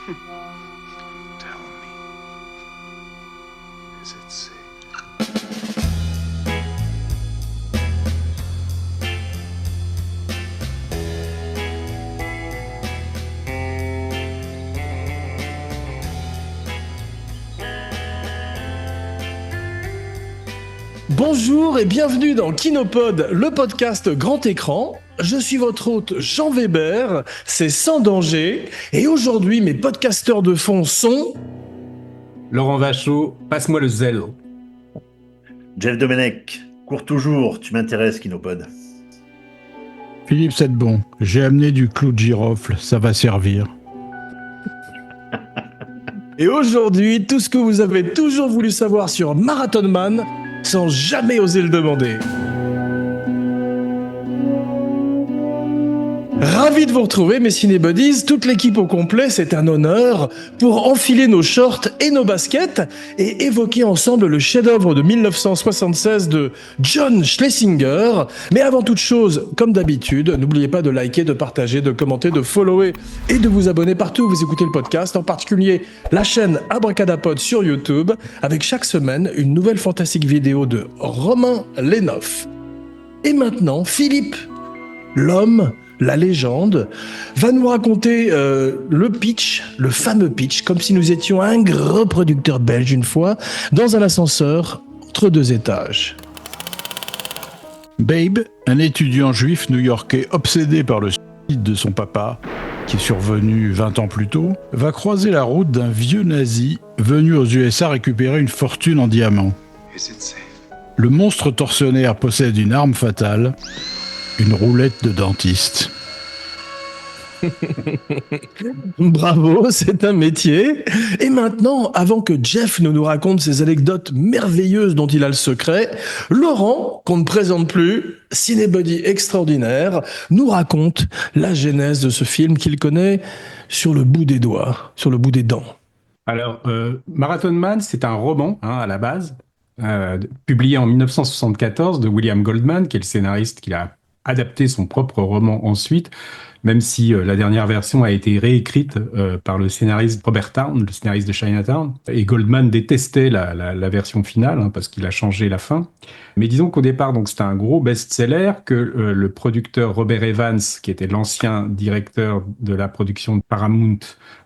Tell me, is it safe? Bonjour et bienvenue dans Kinopod, le podcast grand écran. Je suis votre hôte Jean Weber, c'est Sans Danger. Et aujourd'hui, mes podcasteurs de fond sont... Laurent Vachaud, passe-moi le zèle. Jeff Domenech, cours toujours, tu m'intéresses, Kinopod. Philippe Sedbon, j'ai amené du clou de girofle, ça va servir. Et aujourd'hui, tout ce que vous avez toujours voulu savoir sur Marathon Man, sans jamais oser le demander. Ravi de vous retrouver, mes cinébuddies, toute l'équipe au complet, c'est un honneur pour enfiler nos shorts et nos baskets et évoquer ensemble le chef-d'œuvre de 1976 de John Schlesinger. Mais avant toute chose, comme d'habitude, n'oubliez pas de liker, de partager, de commenter, de follower et de vous abonner partout où vous écoutez le podcast, en particulier la chaîne Abracadapod sur YouTube, avec chaque semaine une nouvelle fantastique vidéo de Romain Lénoff. Et maintenant, Philippe, l'homme, la légende, va nous raconter le pitch, le fameux pitch, comme si nous étions un gros producteur belge une fois, dans un ascenseur entre deux étages. Babe, un étudiant juif new-yorkais obsédé par le suicide de son papa, qui est survenu 20 ans plus tôt, va croiser la route d'un vieux nazi venu aux USA récupérer une fortune en diamants. Is it safe? Le monstre tortionnaire possède une arme fatale, une roulette de dentiste. Bravo, c'est un métier. Et maintenant, avant que Jeff ne nous raconte ses anecdotes merveilleuses dont il a le secret, Laurent, qu'on ne présente plus, cinébuddy extraordinaire, nous raconte la genèse de ce film qu'il connaît sur le bout des doigts, sur le bout des dents. Alors, Marathon Man, c'est un roman à la base, publié en 1974 de William Goldman, qui est le scénariste qui a adapté son propre roman ensuite, même si la dernière version a été réécrite par le scénariste Robert Towne, le scénariste de Chinatown. Et Goldman détestait la version finale parce qu'il a changé la fin. Mais disons qu'au départ, donc c'était un gros best-seller que le producteur Robert Evans, qui était l'ancien directeur de la production de Paramount,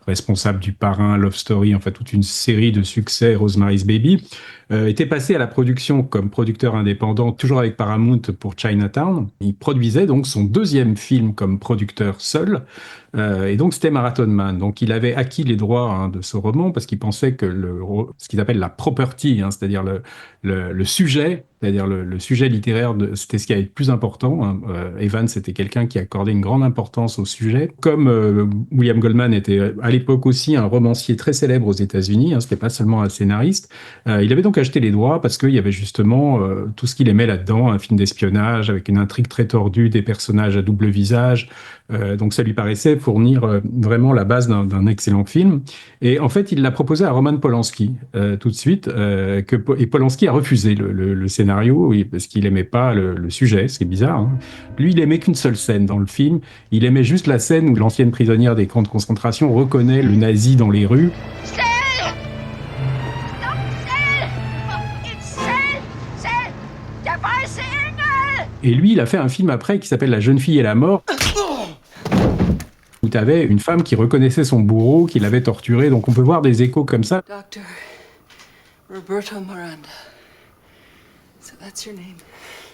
responsable du Parrain, Love Story, en fait toute une série de succès, Rosemary's Baby, était passé à la production comme producteur indépendant, toujours avec Paramount pour Chinatown. Il produisait donc son deuxième film comme producteur seul, et donc c'était Marathon Man. Donc il avait acquis les droits de ce roman parce qu'il pensait que ce qu'ils appellent la property, c'est-à-dire le sujet, c'est-à-dire le sujet littéraire, c'était ce qui avait le plus important. Evans était quelqu'un qui accordait une grande importance au sujet. Comme William Goldman était à l'époque aussi un romancier très célèbre aux États-Unis, c'était pas seulement un scénariste, il avait donc acheté les droits parce qu'il y avait justement tout ce qu'il aimait là-dedans, un film d'espionnage avec une intrigue très tordue, des personnages à double visage. Donc ça lui paraissait fournir vraiment la base d'un excellent film. Et en fait, il l'a proposé à Roman Polanski tout de suite, et Polanski a refusé le scénario parce qu'il aimait pas le sujet, c'est bizarre. Lui, il aimait qu'une seule scène dans le film. Il aimait juste la scène où l'ancienne prisonnière des camps de concentration reconnaît le nazi dans les rues. Et lui, il a fait un film après qui s'appelle La jeune fille et la mort, où tu avais une femme qui reconnaissait son bourreau, qui l'avait torturé. Donc on peut voir des échos comme ça. Dr. Roberto Miranda. So that's your name.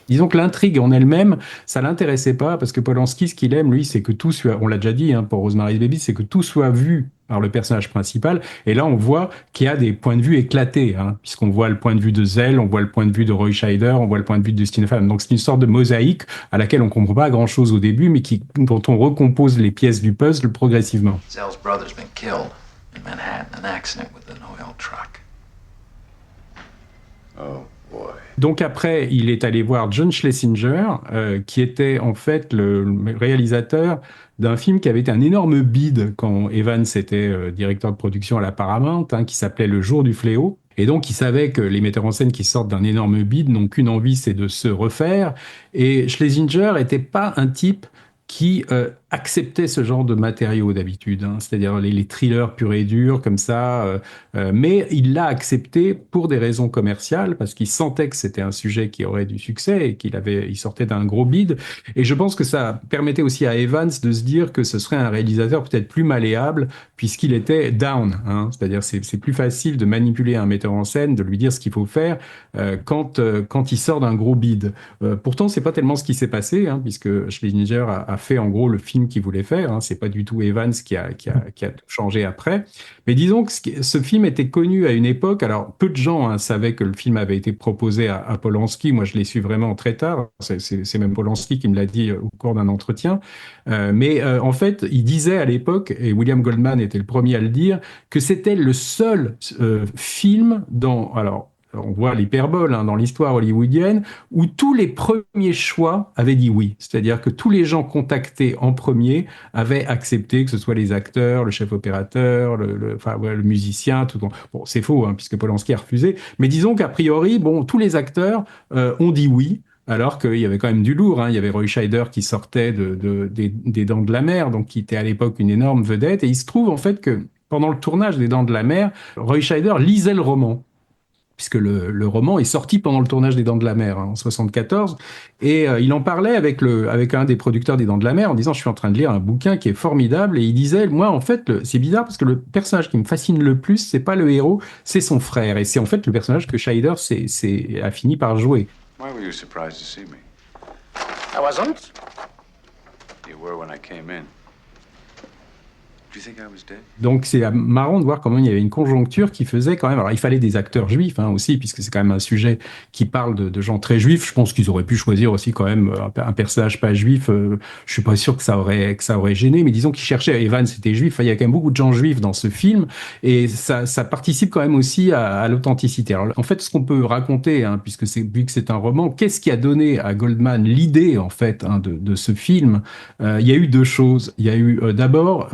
Disons que l'intrigue en elle-même, ça l'intéressait pas, parce que Polanski, ce qu'il aime, lui, c'est que tout soit, on l'a déjà dit pour Rosemary's Baby, c'est que tout soit vu par le personnage principal. Et là, on voit qu'il y a des points de vue éclatés, puisqu'on voit le point de vue de Zell, on voit le point de vue de Roy Scheider, on voit le point de vue de Dustin Hoffman. Donc c'est une sorte de mosaïque à laquelle on comprend pas grand-chose au début, mais dont on recompose les pièces du puzzle progressivement. Zell's brother's been killed in Manhattan, an accident with an oil truck. Oh boy. Donc après, il est allé voir John Schlesinger, qui était en fait le réalisateur d'un film qui avait été un énorme bide quand Evans était directeur de production à la Paramount, qui s'appelait Le Jour du Fléau. Et donc, il savait que les metteurs en scène qui sortent d'un énorme bide n'ont qu'une envie, c'est de se refaire. Et Schlesinger était pas un type qui acceptait ce genre de matériaux d'habitude, hein, c'est-à-dire les thrillers purs et durs comme ça, mais il l'a accepté pour des raisons commerciales, parce qu'il sentait que c'était un sujet qui aurait du succès et il sortait d'un gros bide. Et je pense que ça permettait aussi à Evans de se dire que ce serait un réalisateur peut-être plus malléable, puisqu'il était down, hein, c'est-à-dire c'est plus facile de manipuler un metteur en scène, de lui dire ce qu'il faut faire quand il sort d'un gros bide. Pourtant, c'est pas tellement ce qui s'est passé, hein, puisque Schlesinger a fait en gros le film qu'il voulait faire. Hein, c'est pas du tout Evans qui a tout changé après. Mais disons que ce film était connu à une époque. Alors, peu de gens savaient que le film avait été proposé à Polanski. Moi, je l'ai su vraiment très tard. C'est même Polanski qui me l'a dit au cours d'un entretien. Mais en fait, il disait à l'époque, et William Goldman était le premier à le dire, que c'était le seul film alors, on voit l'hyperbole dans l'histoire hollywoodienne, où tous les premiers choix avaient dit oui. C'est-à-dire que tous les gens contactés en premier avaient accepté, que ce soit les acteurs, le chef opérateur, le musicien, tout. Bon, c'est faux, puisque Polanski a refusé. Mais disons qu'a priori, tous les acteurs ont dit oui. Alors qu'il y avait quand même du lourd, Il y avait Roy Scheider qui sortait des Dents de la Mer, donc qui était à l'époque une énorme vedette. Et il se trouve en fait que pendant le tournage des Dents de la Mer, Roy Scheider lisait le roman, puisque le roman est sorti pendant le tournage des Dents de la Mer, en 74, et il en parlait avec un des producteurs des Dents de la Mer en disant: je suis en train de lire un bouquin qui est formidable, et il disait: moi en fait c'est bizarre parce que le personnage qui me fascine le plus, c'est pas le héros, c'est son frère, et c'est en fait le personnage que Scheider a fini par jouer. Why were you surprised to see me? I wasn't. You were when I came in. Do you think I was dead? Donc c'est marrant de voir comment il y avait une conjoncture qui faisait quand même... Alors il fallait des acteurs juifs aussi, puisque c'est quand même un sujet qui parle de gens très juifs. Je pense qu'ils auraient pu choisir aussi quand même un personnage pas juif. Je suis pas sûr que ça aurait gêné, mais disons qu'ils cherchaient... Evans était juif, il y a quand même beaucoup de gens juifs dans ce film, et ça participe quand même aussi à l'authenticité. Alors en fait, ce qu'on peut raconter, puisque vu que c'est un roman, qu'est-ce qui a donné à Goldman l'idée en fait de ce film? Il y a eu deux choses. Il y a eu d'abord...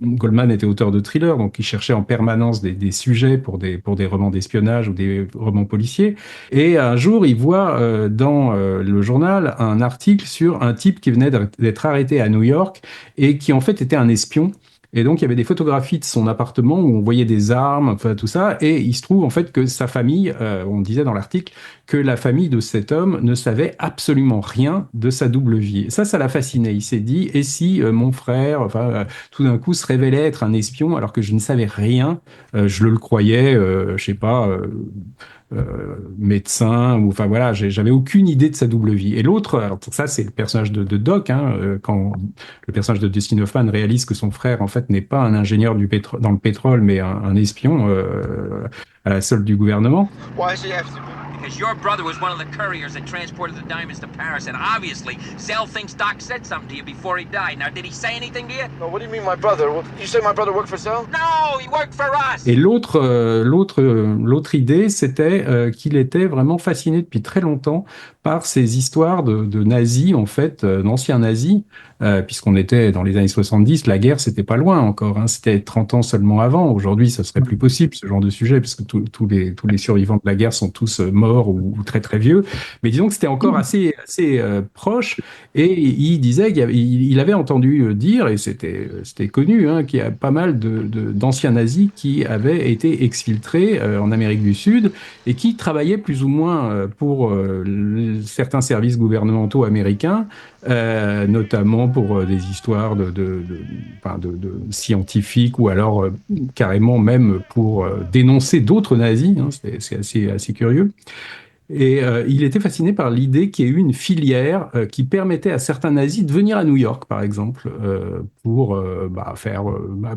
Goldman était auteur de thrillers, donc il cherchait en permanence des sujets pour des romans d'espionnage ou des romans policiers. Et un jour, il voit dans le journal un article sur un type qui venait d'être arrêté à New York et qui en fait était un espion. Et donc, il y avait des photographies de son appartement où on voyait des armes, enfin tout ça. Et il se trouve en fait que sa famille, on disait dans l'article, que la famille de cet homme ne savait absolument rien de sa double vie. Et ça l'a fasciné. Il s'est dit: et si mon frère, tout d'un coup, se révélait être un espion alors que je ne savais rien, je le croyais, je sais pas... médecin, ou enfin voilà, j'avais aucune idée de sa double vie. Et l'autre, alors ça c'est le personnage de Doc, quand le personnage de Dustin Hoffman réalise que son frère en fait n'est pas un ingénieur dans le pétrole, mais un espion à la solde du gouvernement. Why is he after me? Because your brother was one of the couriers that transported the diamonds to Paris, and obviously, Zell thinks Doc said something to you before he died. Now, did he say anything to you? No, what do you mean, my brother? You say my brother worked for Zell? No, he worked for us! Et l'autre idée, c'était qu'il était vraiment fasciné depuis très longtemps par ces histoires de nazis, en fait, d'anciens nazis, puisqu'on était dans les années 70, la guerre, c'était pas loin encore, c'était 30 ans seulement avant. Aujourd'hui, ça serait plus possible, ce genre de sujet, puisque tous les survivants de la guerre sont tous morts ou très très vieux. Mais disons que c'était encore assez proche, et il disait qu'il avait entendu dire, et c'était connu, qu'il y a pas mal d'anciens nazis qui avaient été exfiltrés en Amérique du Sud et qui travaillaient plus ou moins pour certains services gouvernementaux américains, notamment pour des histoires de scientifiques, ou alors carrément même pour dénoncer d'autres nazis. C'est assez curieux. Et il était fasciné par l'idée qu'il y ait eu une filière qui permettait à certains nazis de venir à New York, par exemple, pour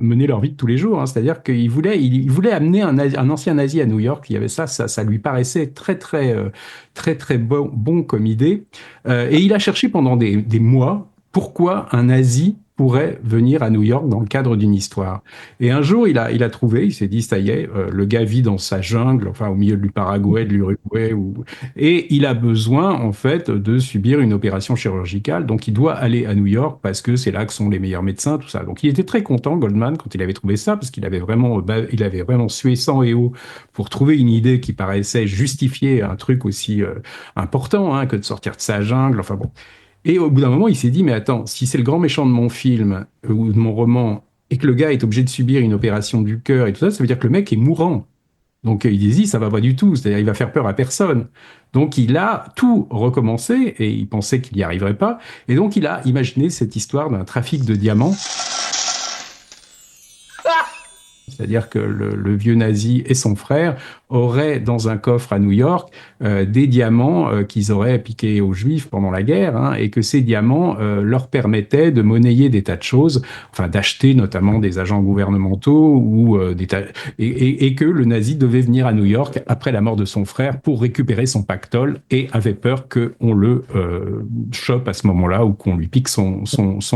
mener leur vie de tous les jours. C'est-à-dire qu'il voulait amener un ancien nazi à New York. Il y avait ça lui paraissait très très bon comme idée. Et il a cherché pendant des mois pourquoi un nazi pourrait venir à New York dans le cadre d'une histoire. Et un jour, il a trouvé, il s'est dit: ça y est, le gars vit dans sa jungle, au milieu du Paraguay, de l'Uruguay, et il a besoin, en fait, de subir une opération chirurgicale. Donc, il doit aller à New York parce que c'est là que sont les meilleurs médecins, tout ça. Donc, il était très content, Goldman, quand il avait trouvé ça, parce qu'il avait vraiment sué sang et eau pour trouver une idée qui paraissait justifier un truc aussi important, que de sortir de sa jungle. Enfin bon. Et au bout d'un moment, il s'est dit, mais attends, si c'est le grand méchant de mon film ou de mon roman, et que le gars est obligé de subir une opération du cœur et tout ça, ça veut dire que le mec est mourant. Donc il dit, ça va pas du tout, c'est-à-dire il va faire peur à personne. Donc il a tout recommencé, et il pensait qu'il n'y arriverait pas, et donc il a imaginé cette histoire d'un trafic de diamants. C'est-à-dire que le vieux nazi et son frère auraient dans un coffre à New York des diamants qu'ils auraient piqués aux Juifs pendant la guerre, hein, et que ces diamants leur permettaient de monnayer des tas de choses, enfin d'acheter notamment des agents gouvernementaux ou et que le nazi devait venir à New York après la mort de son frère pour récupérer son pactole et avait peur qu'on le chope à ce moment-là ou qu'on lui pique son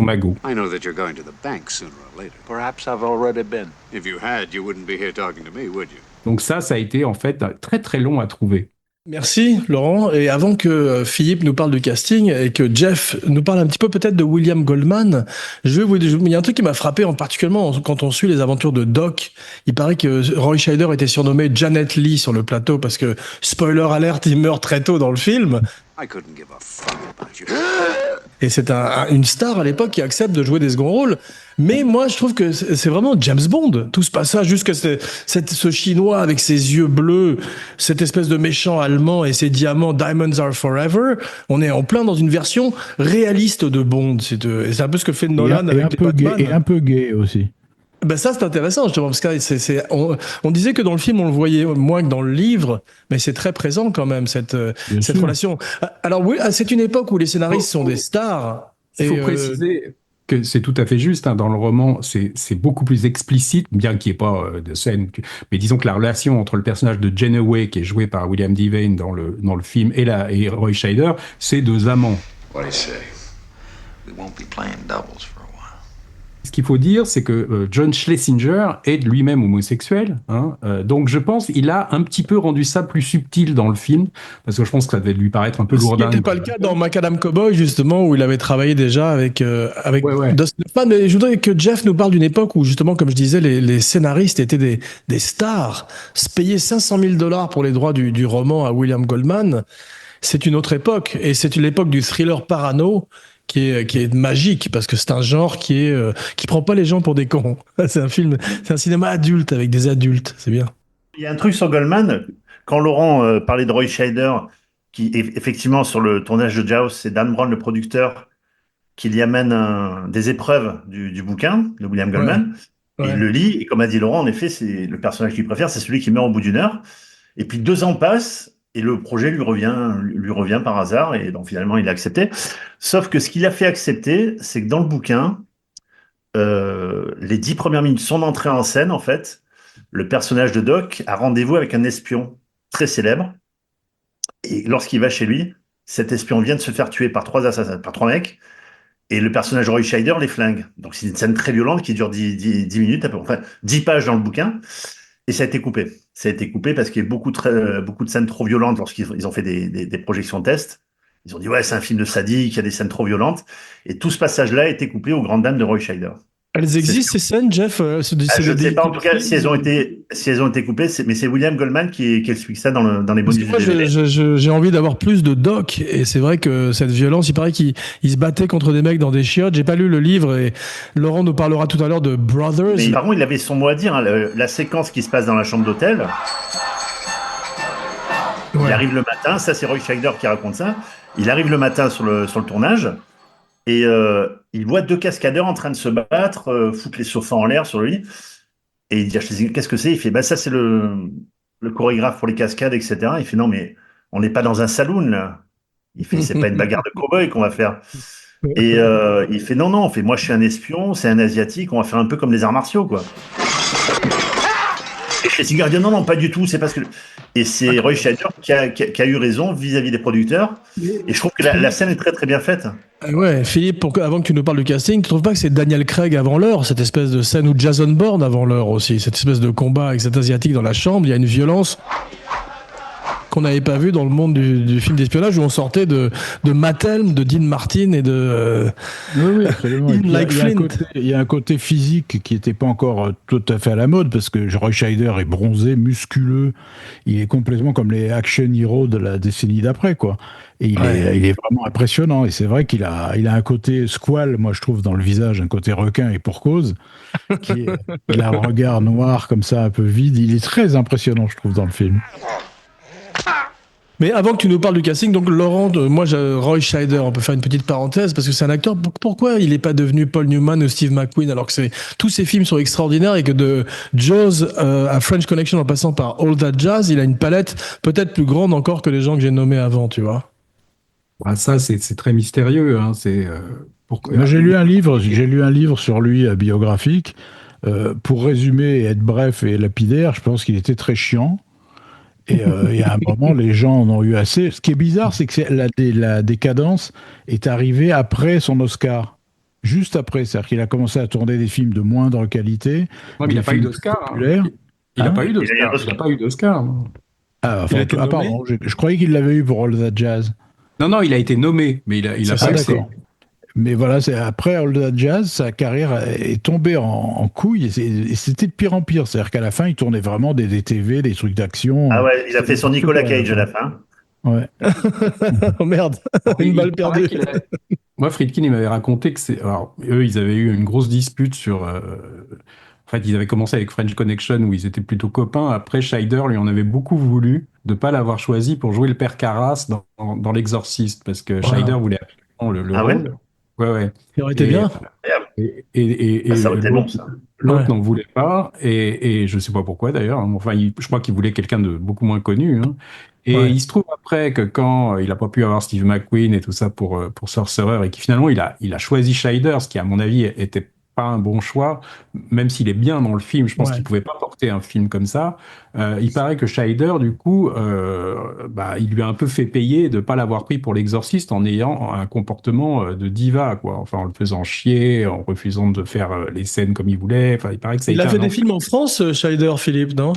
magot. I know that you're going to the bank sooner or later. Perhaps I've already been. If you had, you wouldn't be here talking to me, would you? Donc ça a été en fait très très long à trouver. Merci Laurent. Et avant que Philippe nous parle du casting et que Jeff nous parle un petit peu peut-être de William Goldman, il y a un truc qui m'a frappé particulièrement quand on suit les aventures de Doc. Il paraît que Roy Scheider était surnommé Janet Leigh sur le plateau parce que, spoiler alert, il meurt très tôt dans le film. I couldn't give a fuck about you. Et c'est une star à l'époque qui accepte de jouer des seconds rôles. Mais moi, je trouve que c'est vraiment James Bond. Tout ce passage jusqu'à ce Chinois avec ses yeux bleus, cette espèce de méchant allemand et ses diamants Diamonds Are Forever. On est en plein dans une version réaliste de Bond. C'est un peu ce que fait Nolan avec les Batman. Et un peu gay aussi. Ben ça, c'est intéressant, justement, parce que on disait que dans le film, on le voyait moins que dans le livre, mais c'est très présent quand même, cette relation. Alors oui, c'est une époque où les scénaristes sont des stars. Il faut préciser que c'est tout à fait juste, hein, dans le roman, c'est beaucoup plus explicite, bien qu'il n'y ait pas de scène. Mais disons que la relation entre le personnage de Janeway, qui est joué par William Devane dans le film, et Roy Scheider, c'est deux amants. What do you say? We won't be playing doubles for a while. Ce qu'il faut dire, c'est que John Schlesinger est lui-même homosexuel, hein, donc je pense qu'il a un petit peu rendu ça plus subtil dans le film, parce que je pense que ça devait lui paraître un peu lourdingue. Ce qui n'était pas le cas dans Macadam Cowboy, justement, où il avait travaillé déjà avec Dustin Hoffman. Mais je voudrais que Jeff nous parle d'une époque où, justement, comme je disais, les scénaristes étaient des stars. Se payer $500,000 pour les droits du roman à William Goldman, c'est une autre époque, et c'est l'époque du thriller parano, qui est magique, parce que c'est un genre qui prend pas les gens pour des cons. C'est un cinéma adulte avec des adultes, c'est bien. Il y a un truc sur Goldman, quand Laurent parlait de Roy Scheider, qui effectivement sur le tournage de Jaws, c'est Dan Brown, le producteur, qui lui amène des épreuves du bouquin de William Goldman. Ouais. Et il le lit, et comme a dit Laurent, en effet, c'est le personnage qu'il préfère, c'est celui qui meurt au bout d'1 heure. Et puis 2 ans passent, et le projet lui revient par hasard, et donc finalement il a accepté. Sauf que ce qu'il a fait accepter, c'est que dans le bouquin, les 10 premières minutes, son entrée en scène, en fait, le personnage de Doc a rendez-vous avec un espion très célèbre, et lorsqu'il va chez lui, cet espion vient de se faire tuer par 3 assassins, par 3 mecs, et le personnage de Roy Scheider les flingue. Donc c'est une scène très violente qui dure 10 minutes, enfin 10 pages dans le bouquin, et ça a été coupé. Ça a été coupé parce qu'il y a beaucoup de scènes trop violentes lorsqu'ils ont fait des projections test. Ils ont dit, ouais, c'est un film de sadique, il y a des scènes trop violentes. Et tout ce passage-là a été coupé aux grandes dames de Roy Scheider. Elles existent, ces scènes, Jeff? Je ne sais pas, en tout cas, si elles ont été coupées, mais c'est William Goldman qui explique ça dans les bonus. Moi, j'ai envie d'avoir plus de Doc, et c'est vrai que cette violence, il paraît qu'il se battait contre des mecs dans des chiottes. J'ai pas lu le livre, et Laurent nous parlera tout à l'heure de Brothers. Mais par contre, il avait son mot à dire, hein, la séquence qui se passe dans la chambre d'hôtel. Ouais. Il arrive le matin, ça c'est Roy Scheider qui raconte ça. Il arrive le matin sur le tournage, et il voit 2 cascadeurs en train de se battre, foutre les sofas en l'air sur le lit. Et il dit, qu'est-ce que c'est? Il fait, bah ça c'est le chorégraphe pour les cascades, etc. Il fait, non mais on n'est pas dans un saloon là. Il fait, c'est pas une bagarre de cow-boy qu'on va faire. Et il fait, non, moi je suis un espion, c'est un asiatique, on va faire un peu comme les arts martiaux, quoi. Et Singer dit, non, pas du tout, c'est parce que... Et c'est Roy Scheider qui a eu raison vis-à-vis des producteurs. Et je trouve que la scène est très très bien faite. Ouais, Philippe, avant que tu nous parles du casting, tu trouves pas que c'est Daniel Craig avant l'heure, cette espèce de scène, ou Jason Bourne avant l'heure aussi, cette espèce de combat avec cet asiatique dans la chambre, il y a une violence qu'on n'avait pas vu dans le monde du film d'espionnage où on sortait de Matt Helm, de Dean Martin et de Oui, absolument. Et puis, Like Flint. il y a un côté physique qui n'était pas encore tout à fait à la mode, parce que Roy Scheider est bronzé, musculeux, il est complètement comme les action heroes de la décennie d'après, quoi. Et il est vraiment impressionnant. Et c'est vrai qu'il a un côté squale, moi je trouve, dans le visage, un côté requin et pour cause. Il a un regard noir comme ça, un peu vide. Il est très impressionnant, je trouve, dans le film. Mais avant que tu nous parles du casting, donc Laurent, Roy Scheider, on peut faire une petite parenthèse parce que c'est un acteur. Pourquoi il n'est pas devenu Paul Newman ou Steve McQueen alors que tous ses films sont extraordinaires et que de Jaws à French Connection en passant par All That Jazz, il a une palette peut-être plus grande encore que les gens que j'ai nommés avant, tu vois. Ah, ça, c'est très mystérieux. Hein. Moi, j'ai lu un livre sur lui biographique. Pour résumer et être bref et lapidaire, je pense qu'il était très chiant. Et à un moment, les gens en ont eu assez. Ce qui est bizarre, c'est que la décadence est arrivée après son Oscar. Juste après. C'est-à-dire qu'il a commencé à tourner des films de moindre qualité. Ouais, mais il n'a pas eu d'Oscar. Il n'a pas eu d'Oscar. Il n'a pas eu d'Oscar. Ah, pardon. Je croyais qu'il l'avait eu pour All That Jazz. Non, il a été nommé, mais il a pas accès. D'accord. Mais voilà, c'est après All That Jazz, sa carrière est tombée en couille et c'était de pire en pire. C'est-à-dire qu'à la fin, il tournait vraiment des TV, des trucs d'action. Ah ouais, il a fait son Nicolas Cage à la fin. Ouais. Oh merde, une balle perdue. Moi, Friedkin, il m'avait raconté que alors, eux, ils avaient eu une grosse dispute sur. En fait, ils avaient commencé avec French Connection où ils étaient plutôt copains. Après, Scheider lui en avait beaucoup voulu de ne pas l'avoir choisi pour jouer le père Carras dans L'Exorciste parce que Scheider voulait absolument le rôle. Ouais. Il aurait été bien. Et ça aurait été bon, ça. L'autre n'en voulait pas, et je sais pas pourquoi d'ailleurs. Enfin, je crois qu'il voulait quelqu'un de beaucoup moins connu. Hein. Et il se trouve après que quand il a pas pu avoir Steve McQueen et tout ça pour Sorcerer, et qui finalement il a choisi Scheider, ce qui à mon avis était pas un bon choix, même s'il est bien dans le film. Je pense qu'il pouvait pas porter un film comme ça. Il paraît que Scheider, du coup, il lui a un peu fait payer de pas l'avoir pris pour l'Exorciste en ayant un comportement de diva, quoi. Enfin, en le faisant chier, en refusant de faire les scènes comme il voulait. Enfin, il paraît que ça. Il a fait des films en France, Scheider, Philippe, non?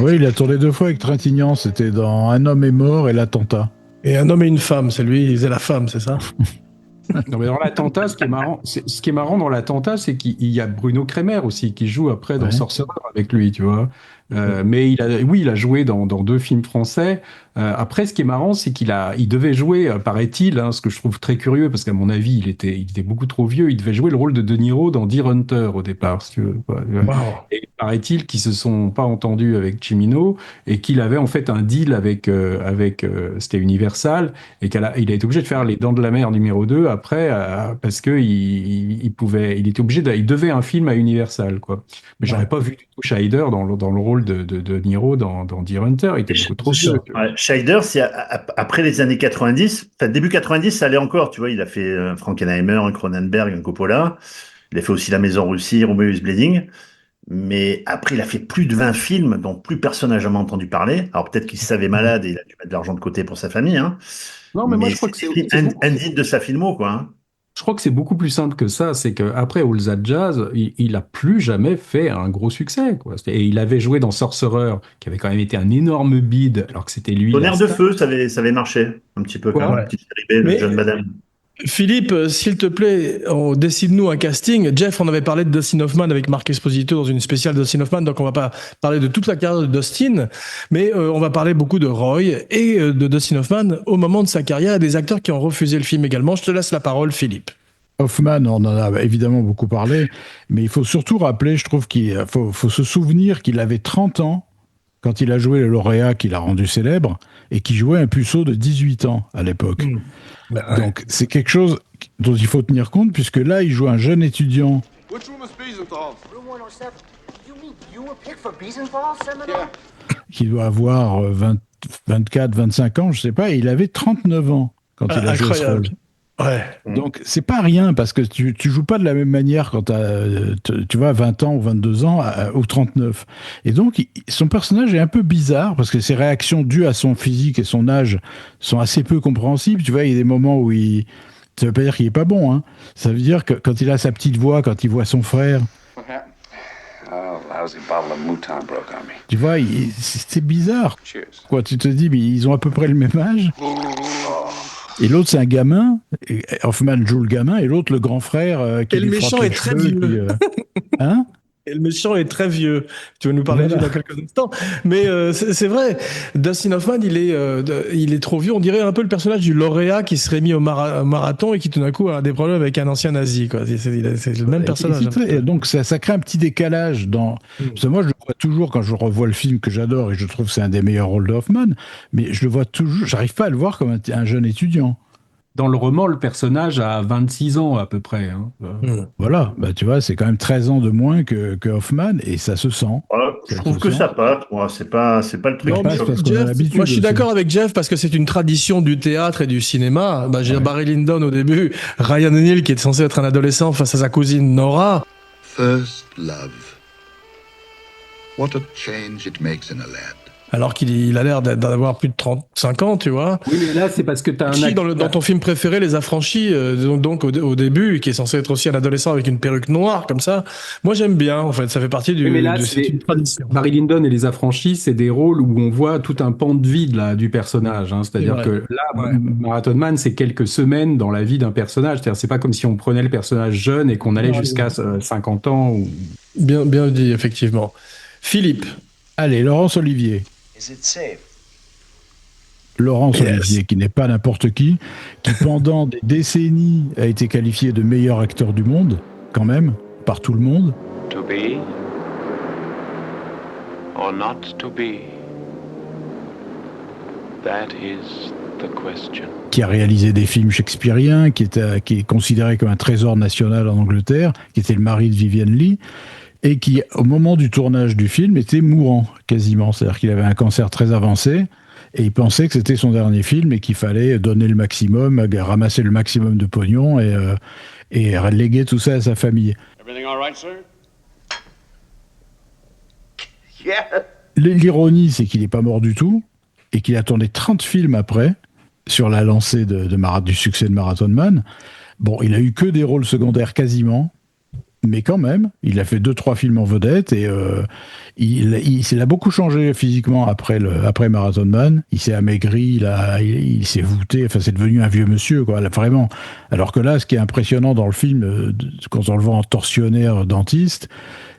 Oui, il a tourné 2 fois avec Trintignant. C'était dans Un homme est mort et l'attentat. Et Un homme et une femme, c'est lui, il faisait la femme, c'est ça? Non, mais dans l'attentat, ce qui est marrant dans l'attentat, c'est qu'il y a Bruno Kremer aussi qui joue après dans Sorcerer avec lui, tu vois. Mais il a joué dans 2 films français. Après, ce qui est marrant, c'est qu'il devait jouer, paraît-il, ce que je trouve très curieux, parce qu'à mon avis, il était beaucoup trop vieux. Il devait jouer le rôle de De Niro dans Deer Hunter au départ, si tu veux. Wow. Et paraît-il qu'ils se sont pas entendus avec Cimino et qu'il avait en fait un deal avec c'était Universal et il a été obligé de faire Les Dents de la Mer numéro 2 après parce que il devait un film à Universal, quoi. Mais j'aurais pas vu du tout Scheider dans le rôle de Niro dans Deer Hunter. Il était beaucoup trop vieux. Scheider, c'est après les années 90, enfin début 90, ça allait encore, tu vois, il a fait Frankenheimer, Cronenberg, Coppola, il a fait aussi La Maison Russie, Romeo is Bleeding, mais après il a fait plus de 20 films dont plus personne n'a jamais entendu parler. Alors peut-être qu'il se savait malade et il a dû mettre de l'argent de côté pour sa famille, hein. Non, mais moi je crois que c'est indigne de sa filmo, quoi, hein. Je crois que c'est beaucoup plus simple que ça. C'est qu'après All That Jazz, il a plus jamais fait un gros succès, quoi. Et il avait joué dans Sorcerer, qui avait quand même été un énorme bide, alors que c'était lui. Tonnerre de feu, ça avait marché un petit peu, quand même. Petite série B de John Badham. Philippe, s'il te plaît, décide-nous un casting. Jeff, on avait parlé de Dustin Hoffman avec Marc Esposito dans une spéciale Dustin Hoffman, donc on va pas parler de toute la carrière de Dustin, mais on va parler beaucoup de Roy et de Dustin Hoffman au moment de sa carrière et des acteurs qui ont refusé le film également. Je te laisse la parole, Philippe. Hoffman, on en a évidemment beaucoup parlé, mais il faut surtout rappeler, je trouve qu'il faut se souvenir qu'il avait 30 ans quand il a joué le lauréat qu'il a rendu célèbre et qui jouait un puceau de 18 ans à l'époque. Donc c'est quelque chose dont il faut tenir compte, puisque là, il joue un jeune étudiant qui doit avoir 24, 25 ans, je sais pas, et il avait 39 ans quand il a joué ce rôle. Ouais. Donc c'est pas rien, parce que tu joues pas de la même manière quand tu vois 20 ans ou 22 ans ou 39. Et donc son personnage est un peu bizarre parce que ses réactions dues à son physique et son âge sont assez peu compréhensibles. Tu vois, il y a des moments où ça veut pas dire qu'il est pas bon, hein. Ça veut dire que quand il a sa petite voix, quand il voit son frère. Oh, lousy bottle of Mouton broke on me. Tu vois, c'est bizarre. Cheers. Quoi, tu te dis, mais ils ont à peu près le même âge. Et l'autre, c'est un gamin. Et Hoffman joue le gamin, et l'autre, le grand frère. Qui Et le lui frotte méchant les est très cheveux, vieux. Hein? Et le méchant est très vieux. Tu vas nous parler de lui dans quelques instants. Mais c'est vrai, Dustin Hoffman, il est trop vieux. On dirait un peu le personnage du lauréat qui serait mis au marathon et qui tout d'un coup a des problèmes avec un ancien nazi. Quoi. C'est le même personnage. Et donc ça crée un petit décalage dans. Parce que moi, je le vois toujours quand je revois le film que j'adore et je trouve que c'est un des meilleurs rôles de Hoffman, mais je le vois toujours. J'arrive pas à le voir comme un jeune étudiant. Dans le roman, le personnage a 26 ans à peu près. Hein. Voilà, bah tu vois, c'est quand même 13 ans de moins que Hoffman et ça se sent. Je trouve que ça passe. Moi, c'est pas le truc. Non, mais parce qu'on a Jeff, l'habitude moi je suis aussi. d'accord avec Jeff parce que c'est une tradition du théâtre et du cinéma. Bah, j'ai Barry Lyndon au début, Ryan O'Neal qui est censé être un adolescent face à sa cousine Nora. First love. What a change it makes in a lad. Alors qu'il a l'air d'avoir plus de 35 ans, tu vois. Oui, mais là, c'est parce que t'as un Dans ton film préféré, Les Affranchis, donc au début, qui est censé être aussi un adolescent avec une perruque noire, comme ça. Moi, j'aime bien, en fait. Ça fait partie Oui, mais là, c'est une tradition. Barry Lyndon et Les Affranchis, c'est des rôles où on voit tout un pan de vie du personnage. Hein. C'est-à-dire que là, Marathon Man, c'est quelques semaines dans la vie d'un personnage. C'est-à-dire, c'est pas comme si on prenait le personnage jeune et qu'on allait jusqu'à 50 ans. Ou... Bien dit, effectivement. Philippe. Allez, Laurence Olivier. Is it safe? Laurence Olivier, qui n'est pas n'importe qui pendant des décennies a été qualifié de meilleur acteur du monde, quand même, par tout le monde. To be or not to be? That is the question. Qui a réalisé des films shakespeariens, qui est considéré comme un trésor national en Angleterre, qui était le mari de Vivienne Leigh, et qui, au moment du tournage du film, était mourant, quasiment. C'est-à-dire qu'il avait un cancer très avancé, et il pensait que c'était son dernier film, et qu'il fallait donner le maximum, ramasser le maximum de pognon, et léguer tout ça à sa famille. Everything all right, sir? Yeah. L'ironie, c'est qu'il n'est pas mort du tout, et qu'il a tourné 30 films après, sur la lancée du succès de Marathon Man. Bon, il a eu que des rôles secondaires quasiment, mais quand même, il a fait 2-3 films en vedette et il a beaucoup changé physiquement après Marathon Man. Il s'est amaigri, il s'est voûté, enfin c'est devenu un vieux monsieur, quoi, là, vraiment. Alors que là, ce qui est impressionnant dans le film, quand on le voit en tortionnaire dentiste,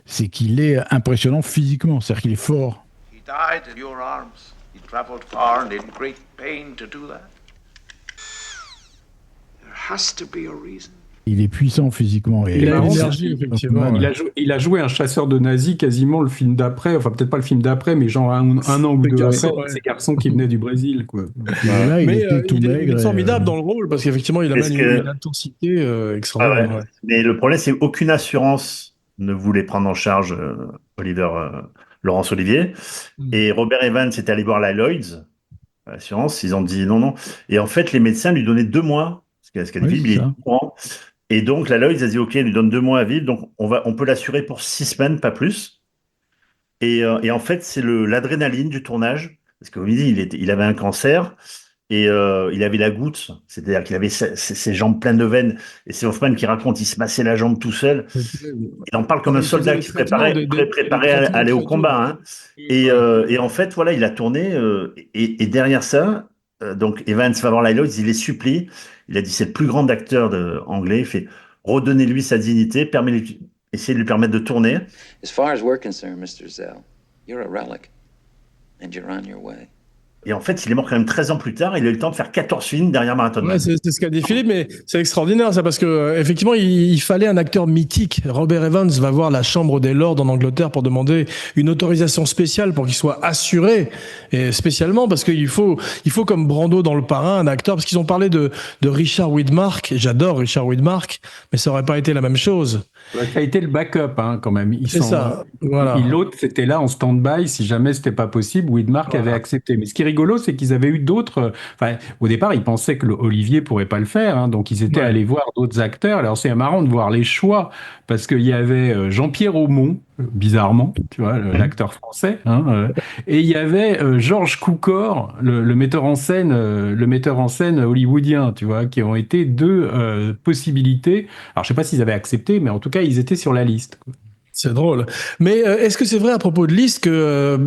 c'est qu'il est impressionnant physiquement, c'est-à-dire qu'il est fort. He died in your arms. He traveled far and in great pain to do that. There has to be a reason. Il est puissant physiquement. Et il a l'énergie, effectivement. Il a joué un chasseur de nazis quasiment le film d'après, enfin peut-être pas le film d'après, mais genre un an ou deux après, ces garçons qui venaient du Brésil, quoi. Là, il est formidable dans le rôle parce qu'effectivement, il amène une intensité extraordinaire. Ah ouais. Mais le problème, c'est qu'aucune assurance ne voulait prendre en charge Laurence Olivier. Et Robert Evans était allé voir la Lloyds, l'assurance, ils ont dit non. Et en fait, les médecins lui donnaient 2 mois, parce qu'à il est courant. Et donc, la Lloyds a dit, OK, il lui donne 2 mois à vivre, donc on peut l'assurer pour 6 semaines, pas plus. Et en fait, c'est l'adrénaline du tournage, parce que comme il dit, il avait un cancer, et il avait la goutte, c'est-à-dire qu'il avait ses jambes pleines de veines, et c'est Hoffman qui raconte, il se massait la jambe tout seul. Il en parle comme un soldat qui se préparait à aller au combat. Hein. Et en fait, voilà, il a tourné, et derrière ça, donc Evans va voir la Lloyds, il les supplie. Il a dit c'est le plus grand acteur anglais. Il fait redonnez-lui sa dignité, essayez de lui permettre de tourner. As far as we're concerned, Mr. Zell, you're a relic, and you're on your way. Et en fait, il est mort quand même 13 ans plus tard. Il a eu le temps de faire 14 films derrière Marathon Man. C'est ce qu'a dit Philippe, mais c'est extraordinaire ça parce que effectivement, il fallait un acteur mythique. Robert Evans va voir la Chambre des Lords en Angleterre pour demander une autorisation spéciale pour qu'il soit assuré, et spécialement parce qu'il faut comme Brando dans Le Parrain un acteur, parce qu'ils ont parlé de Richard Widmark. J'adore Richard Widmark, mais ça aurait pas été la même chose. Ça a été le backup, hein, quand même. C'est ça, voilà. L'autre, c'était là en stand-by, si jamais c'était pas possible, Widmark avait accepté. Mais ce qui est rigolo, c'est qu'ils avaient eu d'autres... Enfin, au départ, ils pensaient que Olivier pourrait pas le faire, hein, donc ils étaient allés voir d'autres acteurs. Alors, c'est marrant de voir les choix, parce qu'il y avait Jean-Pierre Aumont, bizarrement, tu vois, l'acteur français, hein, et il y avait Georges Cukor, le metteur en scène hollywoodien, tu vois, qui ont été 2 possibilités. Alors, je sais pas s'ils avaient accepté, mais en tout cas, ils étaient sur la liste. C'est drôle. Mais est-ce que c'est vrai à propos de Liszt que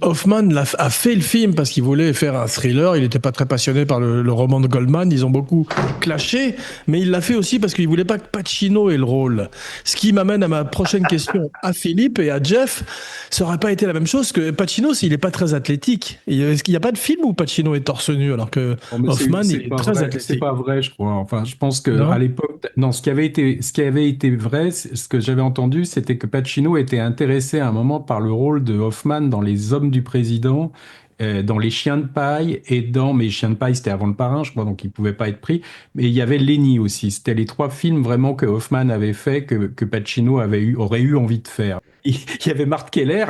Hoffman a fait le film parce qu'il voulait faire un thriller, il n'était pas très passionné par le roman de Goldman, ils ont beaucoup clashé, mais il l'a fait aussi parce qu'il voulait pas que Pacino ait le rôle. Ce qui m'amène à ma prochaine question à Philippe et à Jeff. Ça aurait pas été la même chose que Pacino s'il est pas très athlétique. Est-ce qu'il n'y a pas de film où Pacino est torse nu alors que Non, mais Hoffman c'est il est pas très vrai, c'est athlétique? pas vrai, je crois. Enfin, je pense que Non. à l'époque, non, ce qui avait été vrai, ce que j'avais entendu, c'était que Pacino était intéressé à un moment par le rôle de Hoffman dans Les Hommes du Président, dans Les Chiens de paille mais Les Chiens de paille, c'était avant Le Parrain, je crois, donc il pouvait pas être pris. Mais il y avait Lenny aussi. C'était les 3 films vraiment que Hoffman avait fait, que Pacino aurait eu envie de faire. Il y avait Mark Keller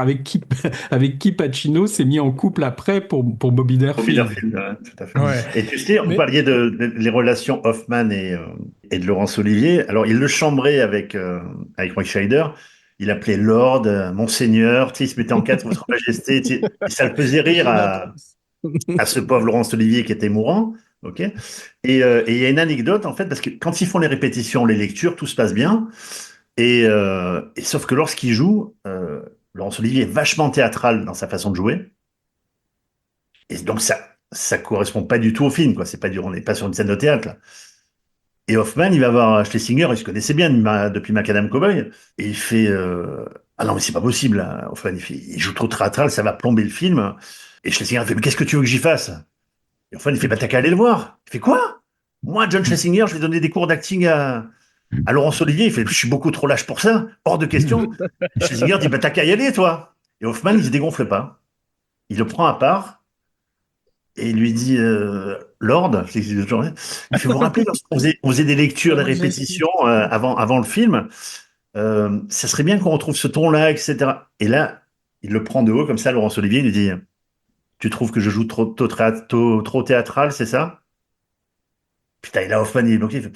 avec qui Pacino s'est mis en couple après pour Bobby Bobby Darfield. Darfield, tout à fait. Ouais. Et tu sais, on Mais parlait les relations Hoffman et de Laurence Olivier. Alors, il le chambrait avec Roy Scheider. Il appelait Lord, Monseigneur, tu sais, il se mettait en quatre, Votre Majesté. Tu sais, et ça le faisait rire j'ai l'impression. à ce pauvre Laurence Olivier qui était mourant. Ok. Et il y a une anecdote, en fait, parce que quand ils font les répétitions, les lectures, tout se passe bien. Et sauf que lorsqu'il joue, Laurence Olivier est vachement théâtral dans sa façon de jouer. Et donc, ça correspond pas du tout au film, quoi. On n'est pas sur une scène de théâtre, là. Et Hoffman, il va voir Schlesinger, il se connaissait bien depuis Macadam Cowboy, et il fait ah non, mais c'est pas possible, là. Hoffman, il joue trop théâtral, ça va plomber le film. Et Schlesinger fait, mais qu'est-ce que tu veux que j'y fasse? Et Hoffman, il fait, bah t'as qu'à aller le voir. Il fait, quoi? Moi, John Schlesinger, je vais donner des cours d'acting à Laurence Olivier. Il fait, je suis beaucoup trop lâche pour ça, hors de question. Et Schlesinger dit, bah t'as qu'à y aller, toi. Et Hoffman, il se dégonfle pas. Il le prend à part. Et il lui dit, Lord, il fait, vous vous rappeler on faisait des lectures, des répétitions avant le film, ça serait bien qu'on retrouve ce ton-là, etc. Et là, il le prend de haut, comme ça, Laurence Olivier, il lui dit, tu trouves que je joue trop théâtral, c'est ça? Putain, et là, Hoffman, il est bloqué, il fait,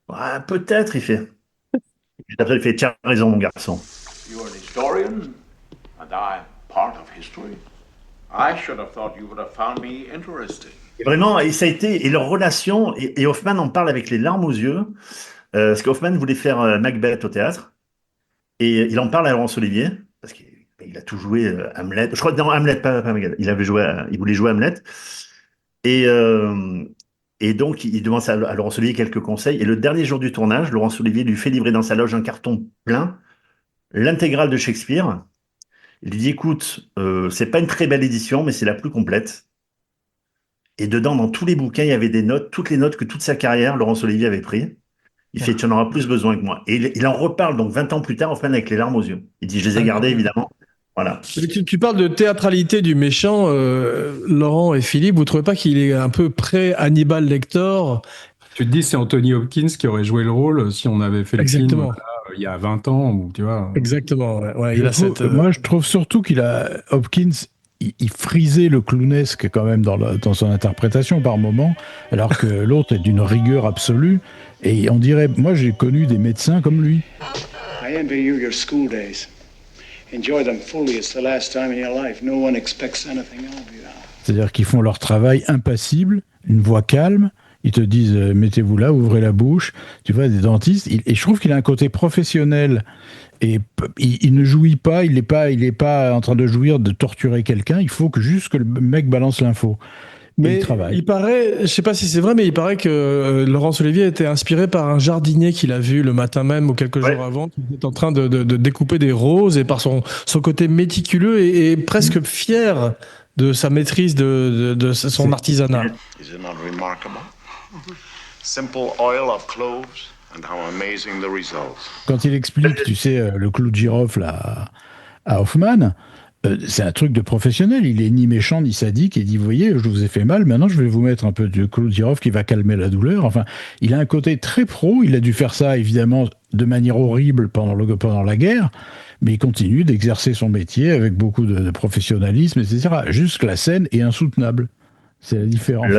ouais, peut-être, il fait. Et après, il fait, tiens, raison, mon garçon. You're an historian, and I'm part of history. I should have thought you would have found me interesting. Et vraiment, et ça a été, et leur relation, et Hoffman en parle avec les larmes aux yeux, parce qu'Hoffman voulait faire Macbeth au théâtre, et il en parle à Laurence Olivier, parce qu'il a tout joué Hamlet, je crois que dans Hamlet, pas Macbeth, il voulait jouer Hamlet, et, euh, et donc il demande à Laurence Olivier quelques conseils, et le dernier jour du tournage, Laurence Olivier lui fait livrer dans sa loge un carton plein, l'intégrale de Shakespeare. Il lui dit, écoute, c'est pas une très belle édition, mais c'est la plus complète. Et dedans, dans tous les bouquins, il y avait des notes, toutes les notes que toute sa carrière, Laurence Olivier avait pris. Il fait, tu en auras plus besoin que moi. Et il en reparle donc 20 ans plus tard, Hoffman, avec les larmes aux yeux. Il dit, je les ai gardées, évidemment. Voilà. Mais tu parles de théâtralité du méchant, Laurent et Philippe, vous trouvez pas qu'il est un peu pré-Hannibal Lecter? Tu te dis, c'est Anthony Hopkins qui aurait joué le rôle si on avait fait le film Exactement. là, il y a 20 ans, ou tu vois. Exactement, ouais, il a cette... Moi, je trouve surtout Hopkins, il frisait le clownesque quand même dans son interprétation par moment, alors que l'autre est d'une rigueur absolue. Et on dirait, moi j'ai connu des médecins comme lui. I envy you your school days. Enjoy them fully. It's the last time in your life. No one expects anything of you. C'est-à-dire qu'ils font leur travail impassible, une voix calme. Ils te disent, mettez-vous là, ouvrez la bouche. Tu vois, des dentistes. Et je trouve qu'il a un côté professionnel. Et il ne jouit pas, il n'est pas en train de jouir de torturer quelqu'un. Il faut juste que le mec balance l'info. Mais il paraît, je sais pas si c'est vrai, mais il paraît que Laurence Olivier était inspiré par un jardinier qu'il a vu le matin même ou quelques jours avant, qui était en train de découper des roses, et par son côté méticuleux et presque fier de sa maîtrise de son artisanat. Is it not remarkable? Simple oil of cloves, and how amazing the results. Quand il explique, tu sais, le clou de girofle à Hoffman, c'est un truc de professionnel. Il est ni méchant ni sadique. Il dit, vous voyez, je vous ai fait mal, maintenant je vais vous mettre un peu de clou de girofle qui va calmer la douleur. Enfin, il a un côté très pro. Il a dû faire ça, évidemment, de manière horrible pendant la guerre, mais il continue d'exercer son métier avec beaucoup de professionnalisme, etc. Juste que la scène est insoutenable. C'est la différence.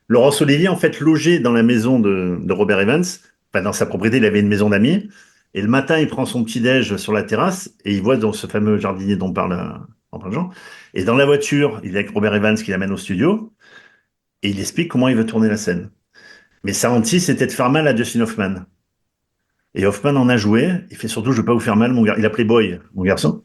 Laurence Olivier, en fait, logeait dans la maison de Robert Evans. Enfin, dans sa propriété, il avait une maison d'amis. Et le matin, il prend son petit-déj sur la terrasse et il voit dans ce fameux jardinier dont parle Jean. Et dans la voiture, il est avec Robert Evans qui l'amène au studio et il explique comment il veut tourner la scène. Mais sa hantise, c'était de faire mal à Dustin Hoffman. Et Hoffman en a joué. Il fait surtout, je veux pas vous faire mal, mon gars. Il appelait Boy, mon garçon.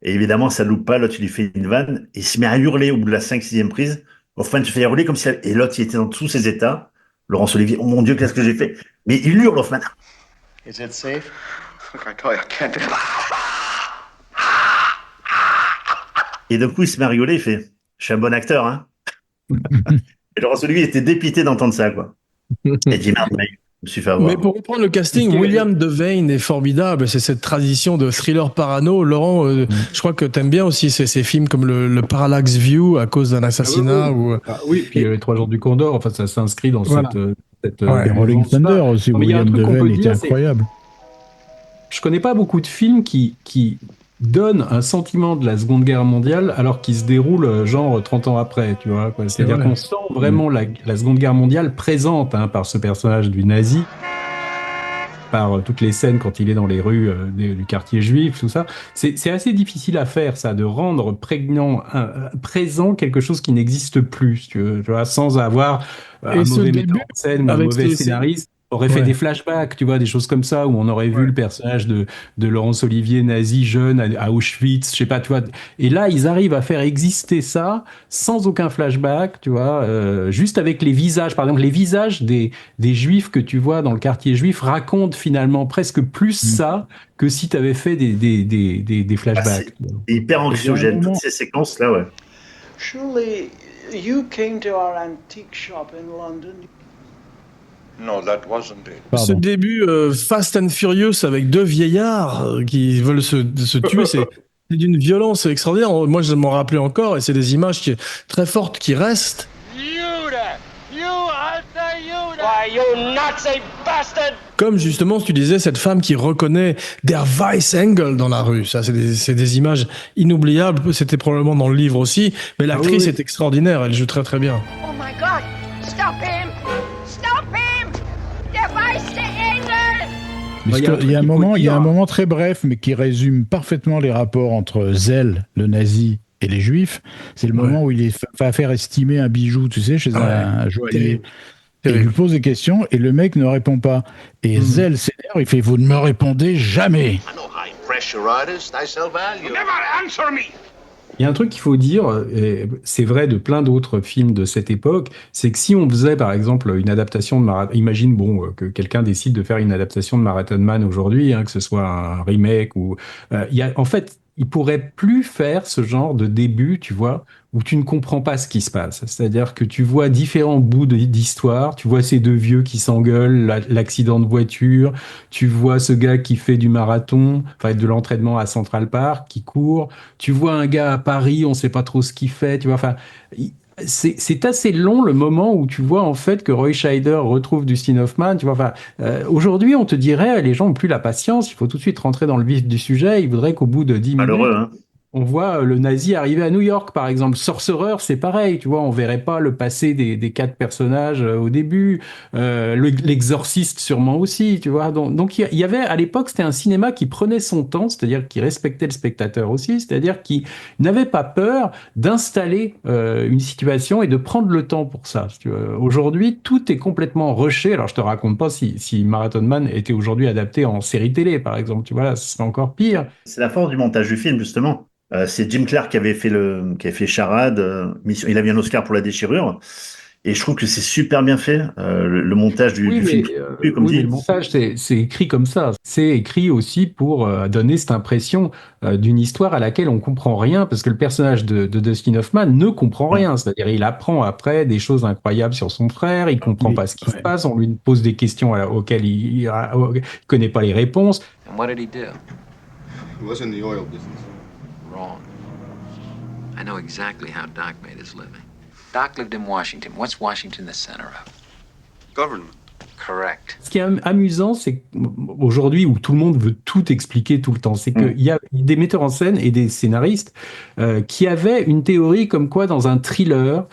Et évidemment, ça loupe pas. L'autre, il lui fait une vanne. Il se met à hurler au bout de la 5e, 6e prise. Hoffman se fait hurler comme si... Et l'autre, il était dans tous ses états. Laurence Olivier, oh mon Dieu, qu'est-ce que j'ai fait? Mais il hurle, Hoffman. Is it safe? Look, I tell you, I can't do it. Et d'un coup, il se met à rigoler. Il fait, je suis un bon acteur, hein. Et Laurence Olivier était dépité d'entendre ça, quoi. Et il dit, merde, mec, je me suis fait avoir. Mais pour reprendre le casting, William Devane est formidable. C'est cette tradition de thriller parano. Laurent, je crois que t'aimes bien aussi ces films comme le Parallax View à cause d'un assassinat. Oui, puis les 3 jours du Condor, enfin, ça s'inscrit dans Voilà. cette Et Rolling Thunder aussi, Non, mais il y a un William truc qu'on Devane peut était dire, incroyable. Je connais pas beaucoup de films qui donnent un sentiment de la Seconde Guerre mondiale alors qu'ils se déroulent genre 30 ans après, tu vois, quoi. C'est-à-dire vrai. qu'on sent vraiment la Seconde Guerre mondiale présente par ce personnage du nazi, par toutes les scènes quand il est dans les rues du quartier juif, tout ça. C'est assez difficile à faire, ça, de rendre prégnant, présent quelque chose qui n'existe plus, tu vois, sans avoir un ce mauvais début, metteur en scène ou un avec mauvais ces- scénariste aurait fait Ouais. des flashbacks, tu vois, des choses comme ça, où on aurait vu le personnage de Laurence Olivier nazi jeune à Auschwitz, je sais pas, tu vois. Et là, ils arrivent à faire exister ça sans aucun flashback, tu vois, juste avec les visages. Par exemple, les visages des juifs que tu vois dans le quartier juif racontent finalement presque plus ça que si tu avais fait des flashbacks. C'est hyper anxiogène, toutes ces séquences-là, ouais. Surely you came to our antique shop in London. No, that wasn't it. Ce début Fast and Furious avec 2 vieillards qui veulent se tuer, c'est d'une violence extraordinaire. Moi, je m'en rappelais encore, et c'est des images très fortes qui restent. Why, you Nazi bastard! Comme justement, tu disais, cette femme qui reconnaît Der Weissengel dans la rue. Ça, c'est des images inoubliables. C'était probablement dans le livre aussi. Mais l'actrice est extraordinaire. Elle joue très très bien. Oh my God! Stop him! Stop him! Der Weissengel! Parce qu'il y a un moment très bref, mais qui résume parfaitement les rapports entre Zell, le nazi, et les juifs. C'est le moment où il va faire estimer un bijou, tu sais, chez un joaillier. Et il lui pose des questions et le mec ne répond pas. Et Zell s'énerve, il fait « Vous ne me répondez jamais !» I know high pressure artists, I sell value. You never answer me! Il y a un truc qu'il faut dire, et c'est vrai de plein d'autres films de cette époque, c'est que si on faisait par exemple une adaptation de Marathon, imagine que quelqu'un décide de faire une adaptation de Marathon Man aujourd'hui, que ce soit un remake ou en fait, il pourrait plus faire ce genre de début, tu vois, où tu ne comprends pas ce qui se passe. C'est-à-dire que tu vois différents bouts d'histoire, tu vois ces 2 vieux qui s'engueulent, l'accident de voiture, tu vois ce gars qui fait du marathon, enfin de l'entraînement à Central Park, qui court, tu vois un gars à Paris, on sait pas trop ce qu'il fait, tu vois, enfin... C'est assez long le moment où tu vois en fait que Roy Scheider retrouve Dustin Hoffman. Tu vois, enfin, aujourd'hui, on te dirait, les gens n'ont plus la patience, il faut tout de suite rentrer dans le vif du sujet. Ils voudraient qu'au bout de 10 Malheureux, minutes, on voit le nazi arriver à New York, par exemple. Sorcerer, c'est pareil, tu vois, on verrait pas le passé des 4 personnages au début. L'exorciste, sûrement aussi, tu vois. Donc il y avait, à l'époque, c'était un cinéma qui prenait son temps, c'est-à-dire qui respectait le spectateur aussi, c'est-à-dire qui n'avait pas peur d'installer une situation et de prendre le temps pour ça. Aujourd'hui, tout est complètement rushé. Alors, je te raconte pas si Marathon Man était aujourd'hui adapté en série télé, par exemple. Tu vois, là, ce serait encore pire. C'est la force du montage du film, justement. C'est Jim Clark qui avait fait Charade. Il a eu un Oscar pour La Déchirure. Et je trouve que c'est super bien fait, le montage du film. Mais le montage, c'est écrit comme ça. C'est écrit aussi pour donner cette impression d'une histoire à laquelle on comprend rien, parce que le personnage de Dustin Hoffman ne comprend rien. C'est-à-dire, il apprend après des choses incroyables sur son frère, il comprend pas ce qui se passe, on lui pose des questions auxquelles il connaît pas les réponses. And what did he do? He was in the oil business. Wrong. I know exactly how Doc made his living. Doc lived in Washington. What's Washington the center of? Government. Correct. Ce qui est amusant, c'est qu'aujourd'hui, où tout le monde veut tout expliquer tout le temps, c'est qu'il y a des metteurs en scène et des scénaristes qui avaient une théorie comme quoi dans un thriller,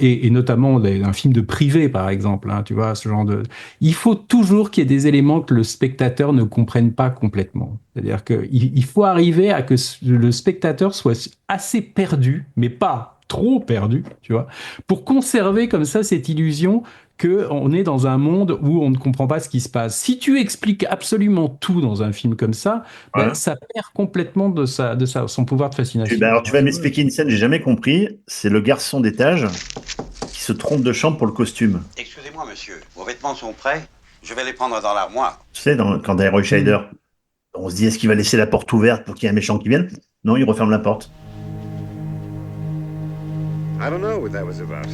et notamment un film de privé par exemple, tu vois, ce genre de... Il faut toujours qu'il y ait des éléments que le spectateur ne comprenne pas complètement. C'est-à-dire qu'il faut arriver à que le spectateur soit assez perdu, mais pas trop perdu, tu vois, pour conserver comme ça cette illusion qu'on est dans un monde où on ne comprend pas ce qui se passe. Si tu expliques absolument tout dans un film comme ça, ben, ça perd complètement de son pouvoir de fascination. Alors, tu vas m'expliquer une scène que j'ai jamais compris. C'est le garçon d'étage qui se trompe de chambre pour le costume. Excusez-moi, monsieur. Vos vêtements sont prêts? Je vais les prendre dans l'armoire. Tu sais, quand t'as Roy Scheider, on se dit, est-ce qu'il va laisser la porte ouverte pour qu'il y ait un méchant qui vienne? Non, il referme la porte. I don't know what that was about.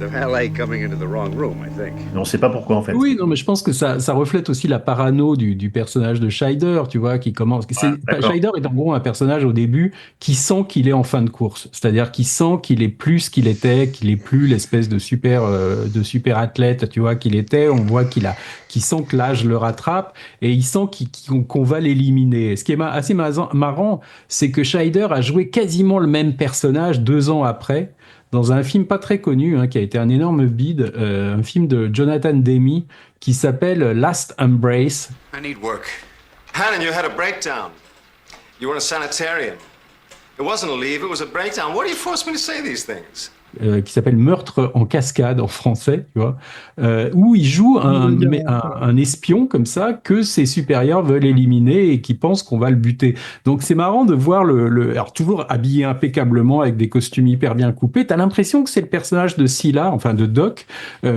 The valet coming into the wrong room, I think. Mais on sait pas pourquoi, en fait. Oui, non, mais je pense que ça reflète aussi la parano du personnage de Scheider, tu vois, qui commence. Scheider est en gros un personnage au début qui sent qu'il est en fin de course. C'est-à-dire qu'il sent qu'il est plus ce qu'il était, qu'il est plus l'espèce de super athlète, tu vois, qu'il était. On voit qu'il sent que l'âge le rattrape et il sent qu'on va l'éliminer. Ce qui est assez marrant, c'est que Scheider a joué quasiment le même personnage 2 ans après, dans un film pas très connu, qui a été un énorme bide, un film de Jonathan Demme qui s'appelle Last Embrace. I need work. Hannon, you had a breakdown. You were in a sanitarium. It wasn't a leave, it was a breakdown. Why do you force me to say these things? Qui s'appelle Meurtre en cascade en français, tu vois, où il joue un espion comme ça que ses supérieurs veulent éliminer et qui pense qu'on va le buter. Donc c'est marrant de voir alors toujours habillé impeccablement avec des costumes hyper bien coupés. T'as l'impression que c'est le personnage de Sylla, enfin de Doc,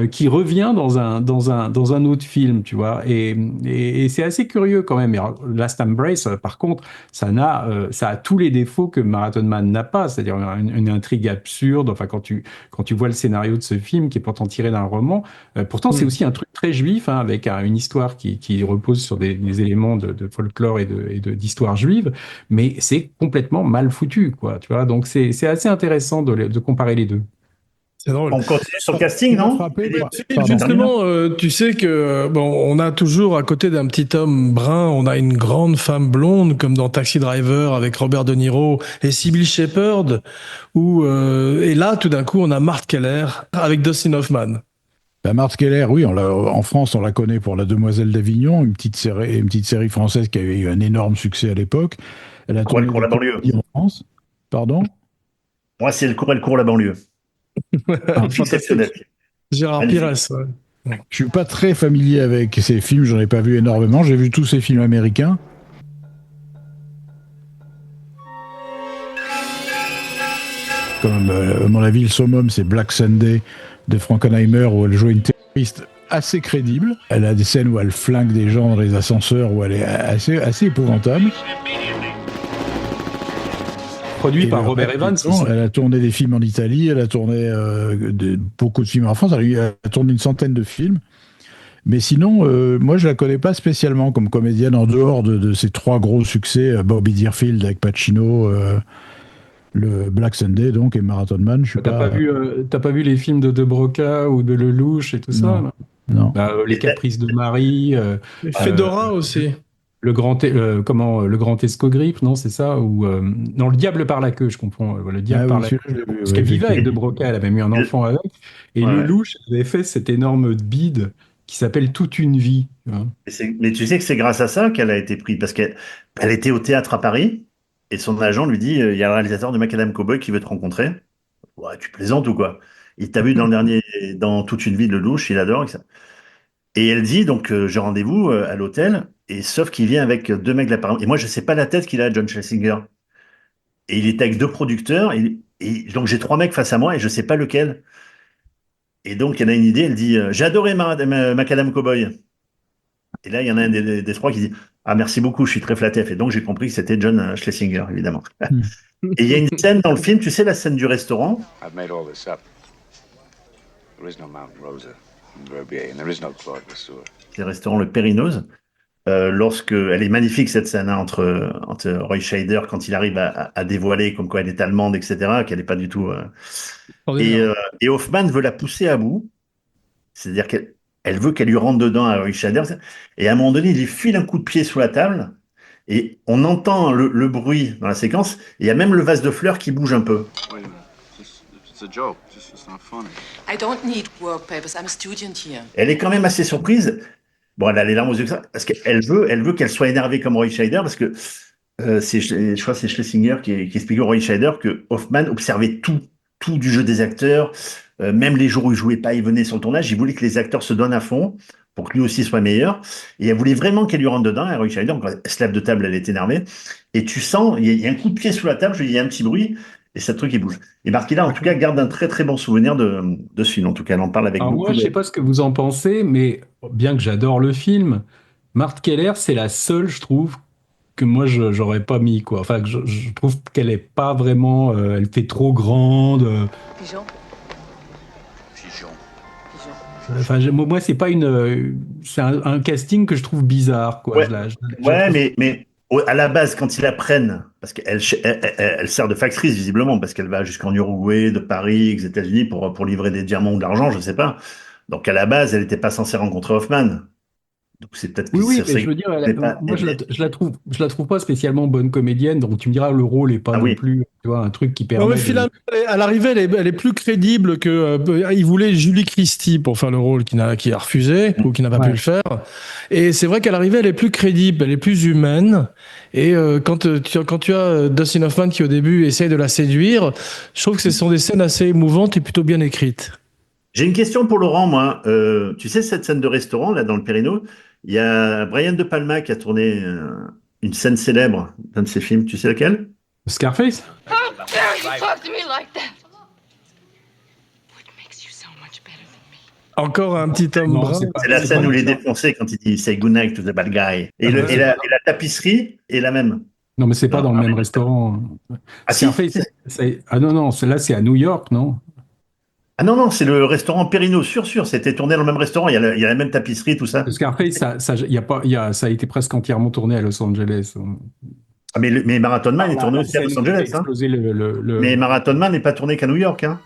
qui revient dans un autre film, tu vois. Et c'est assez curieux quand même. Et alors, Last Embrace, par contre, ça a tous les défauts que Marathon Man n'a pas, c'est-à-dire une intrigue absurde. Enfin, quand tu vois le scénario de ce film, qui est pourtant tiré d'un roman, pourtant c'est aussi un truc très juif, avec une histoire qui repose sur des éléments de folklore et d'histoire juive, mais c'est complètement mal foutu, quoi. Tu vois, donc c'est assez intéressant de comparer les deux. C'est drôle. On continue sur le casting, non? Justement, tu sais que on a toujours à côté d'un petit homme brun, on a une grande femme blonde comme dans Taxi Driver avec Robert De Niro et Sybil Shepherd, et là tout d'un coup on a Marthe Keller avec Dustin Hoffman. Marthe Keller, oui, en France on la connaît pour La Demoiselle d'Avignon, une petite série française qui avait eu un énorme succès à l'époque. Elle a tourné la banlieue en France. Pardon? Moi, c'est Elle court la banlieue. Exceptionnel. Gérard Pires. Ouais. Je suis pas très familier avec ces films, j'en ai pas vu énormément. J'ai vu tous ces films américains. Comme à mon avis, le summum, c'est Black Sunday de Frankenheimer, où elle joue une terroriste assez crédible. Elle a des scènes où elle flingue des gens dans les ascenseurs, où elle est assez épouvantable. Produit par Robert Evans. Elle a tourné des films en Italie, elle a tourné beaucoup de films en France, elle a tourné une centaine de films. Mais sinon, moi je la connais pas spécialement comme comédienne en dehors de ses 3 gros succès, Bobby Deerfield avec Pacino, le Black Sunday donc et Marathon Man. T'as pas vu les films de Broca ou de Lelouch et tout ça là? Non. Les Caprices de Marie. Fedora aussi. Le grand escogriffe, non, c'est ça, ou non, Le Diable par la queue, je comprends. Le Diable par la queue. Parce qu'elle vivait avec De Broca, elle avait mis un enfant avec. Et Lelouch avait fait cette énorme bide qui s'appelle Toute une vie. Mais tu sais que c'est grâce à ça qu'elle a été prise, parce qu'elle était au théâtre à Paris et son agent lui dit il y a le réalisateur de Macadam Cowboy qui veut te rencontrer. Ouais, tu plaisantes ou quoi? Il t'a vu dans Toute une vie de Lelouch, il adore. Et elle dit donc j'ai rendez-vous à l'hôtel. Et sauf qu'il vient avec 2 mecs de l'appareil. Et moi, je sais pas la tête qu'il a, John Schlesinger. Et il est avec 2 producteurs. Et donc, j'ai 3 mecs face à moi et je sais pas lequel. Et donc, il y en a une idée. Elle dit j'ai adoré Macadam Cowboy. Et là, il y en a un des 3 qui dit ah, merci beaucoup, je suis très flatté. Et donc, j'ai compris que c'était John Schlesinger, évidemment. Et il y a une scène dans le film, tu sais, la scène du restaurant. I've made all this up. There is no Mount Rosa in Verbier, and there is no Claude Lesueur. C'est le restaurant Le Périneuse. Elle est magnifique cette scène entre Roy Scheider quand il arrive à dévoiler comme quoi elle est allemande, etc., qu'elle n'est pas du tout. Et Hoffman veut la pousser à bout, c'est-à-dire qu'elle veut qu'elle lui rentre dedans à Roy Scheider, et à un moment donné, il lui file un coup de pied sous la table, et on entend le bruit dans la séquence, et il y a même le vase de fleurs qui bouge un peu. It's a joke. It's not funny. I don't need work papers. I'm a student here. Elle est quand même assez surprise. Bon, elle a les larmes aux yeux que ça, parce qu'elle veut qu'elle soit énervée comme Roy Scheider, parce que je crois que c'est Schlesinger qui explique au Roy Scheider que Hoffman observait tout. tout du jeu des acteurs. Même les jours où il jouait pas, il venait sur le tournage. Il voulait que les acteurs se donnent à fond pour que lui aussi soit meilleur. Et elle voulait vraiment qu'elle lui rentre dedans. Et Roy Scheider, quand elle se lève de table, elle est énervée. Et tu sens, il y a un coup de pied sous la table, il y a un petit bruit. Et ce truc, il bouge. Et Markilla, en tout cas, garde un très très bon souvenir de ce film. En tout cas, elle en parle avec Alors beaucoup moi, je sais pas ce que vous en pensez, mais bien que j'adore le film, Marthe Keller, c'est la seule, je trouve, que moi, j'aurais pas mis, quoi. Enfin, que je trouve qu'elle est pas vraiment... elle fait trop grande. Pigeon. Enfin, moi, c'est pas c'est un casting que je trouve bizarre, quoi. Ouais, trouve- mais à la base, quand ils la prennent, parce qu'elle sert de factrice, visiblement, parce qu'elle va jusqu'en Uruguay, de Paris, aux États-Unis, pour livrer des diamants ou de l'argent, je sais pas. Donc, à la base, elle n'était pas censée rencontrer Hoffman. Donc, c'est peut-être que Oui, mais je veux dire, moi, je la trouve pas spécialement bonne comédienne, donc tu me diras, le rôle est pas non plus, tu vois, un truc qui permet. Non, mais finalement, à l'arrivée, elle est plus crédible que. Il voulait Julie Christie pour faire le rôle qui a refusé ou qui n'a pas pu le faire. Et c'est vrai qu'à l'arrivée, elle est plus crédible, elle est plus humaine. Et quand tu as Dustin Hoffman qui au début essaye de la séduire, je trouve que ce sont des scènes assez émouvantes et plutôt bien écrites. J'ai une question pour Laurent, moi. Tu sais, cette scène de restaurant, là, dans le Périno, il y a Brian De Palma qui a tourné une scène célèbre d'un de ses films. Tu sais laquelle? Scarface? How dare you talk to me like that? What makes you so much better than me? Encore un petit homme brun. C'est la scène où il est défoncé quand il dit Say good night to the bad guy. Et la tapisserie est la même. Non, mais c'est pas dans le même restaurant. Ah, Scarface, ah non, là, c'est à New York, non? Ah non, c'est le restaurant Périno, sûr, c'était tourné dans le même restaurant, il y a la même tapisserie, tout ça. Scarface, ça a été presque entièrement tourné à Los Angeles. Ah, mais Marathon Man est tourné aussi à Los Angeles. Hein. Mais Marathon Man n'est pas tourné qu'à New York. Hein.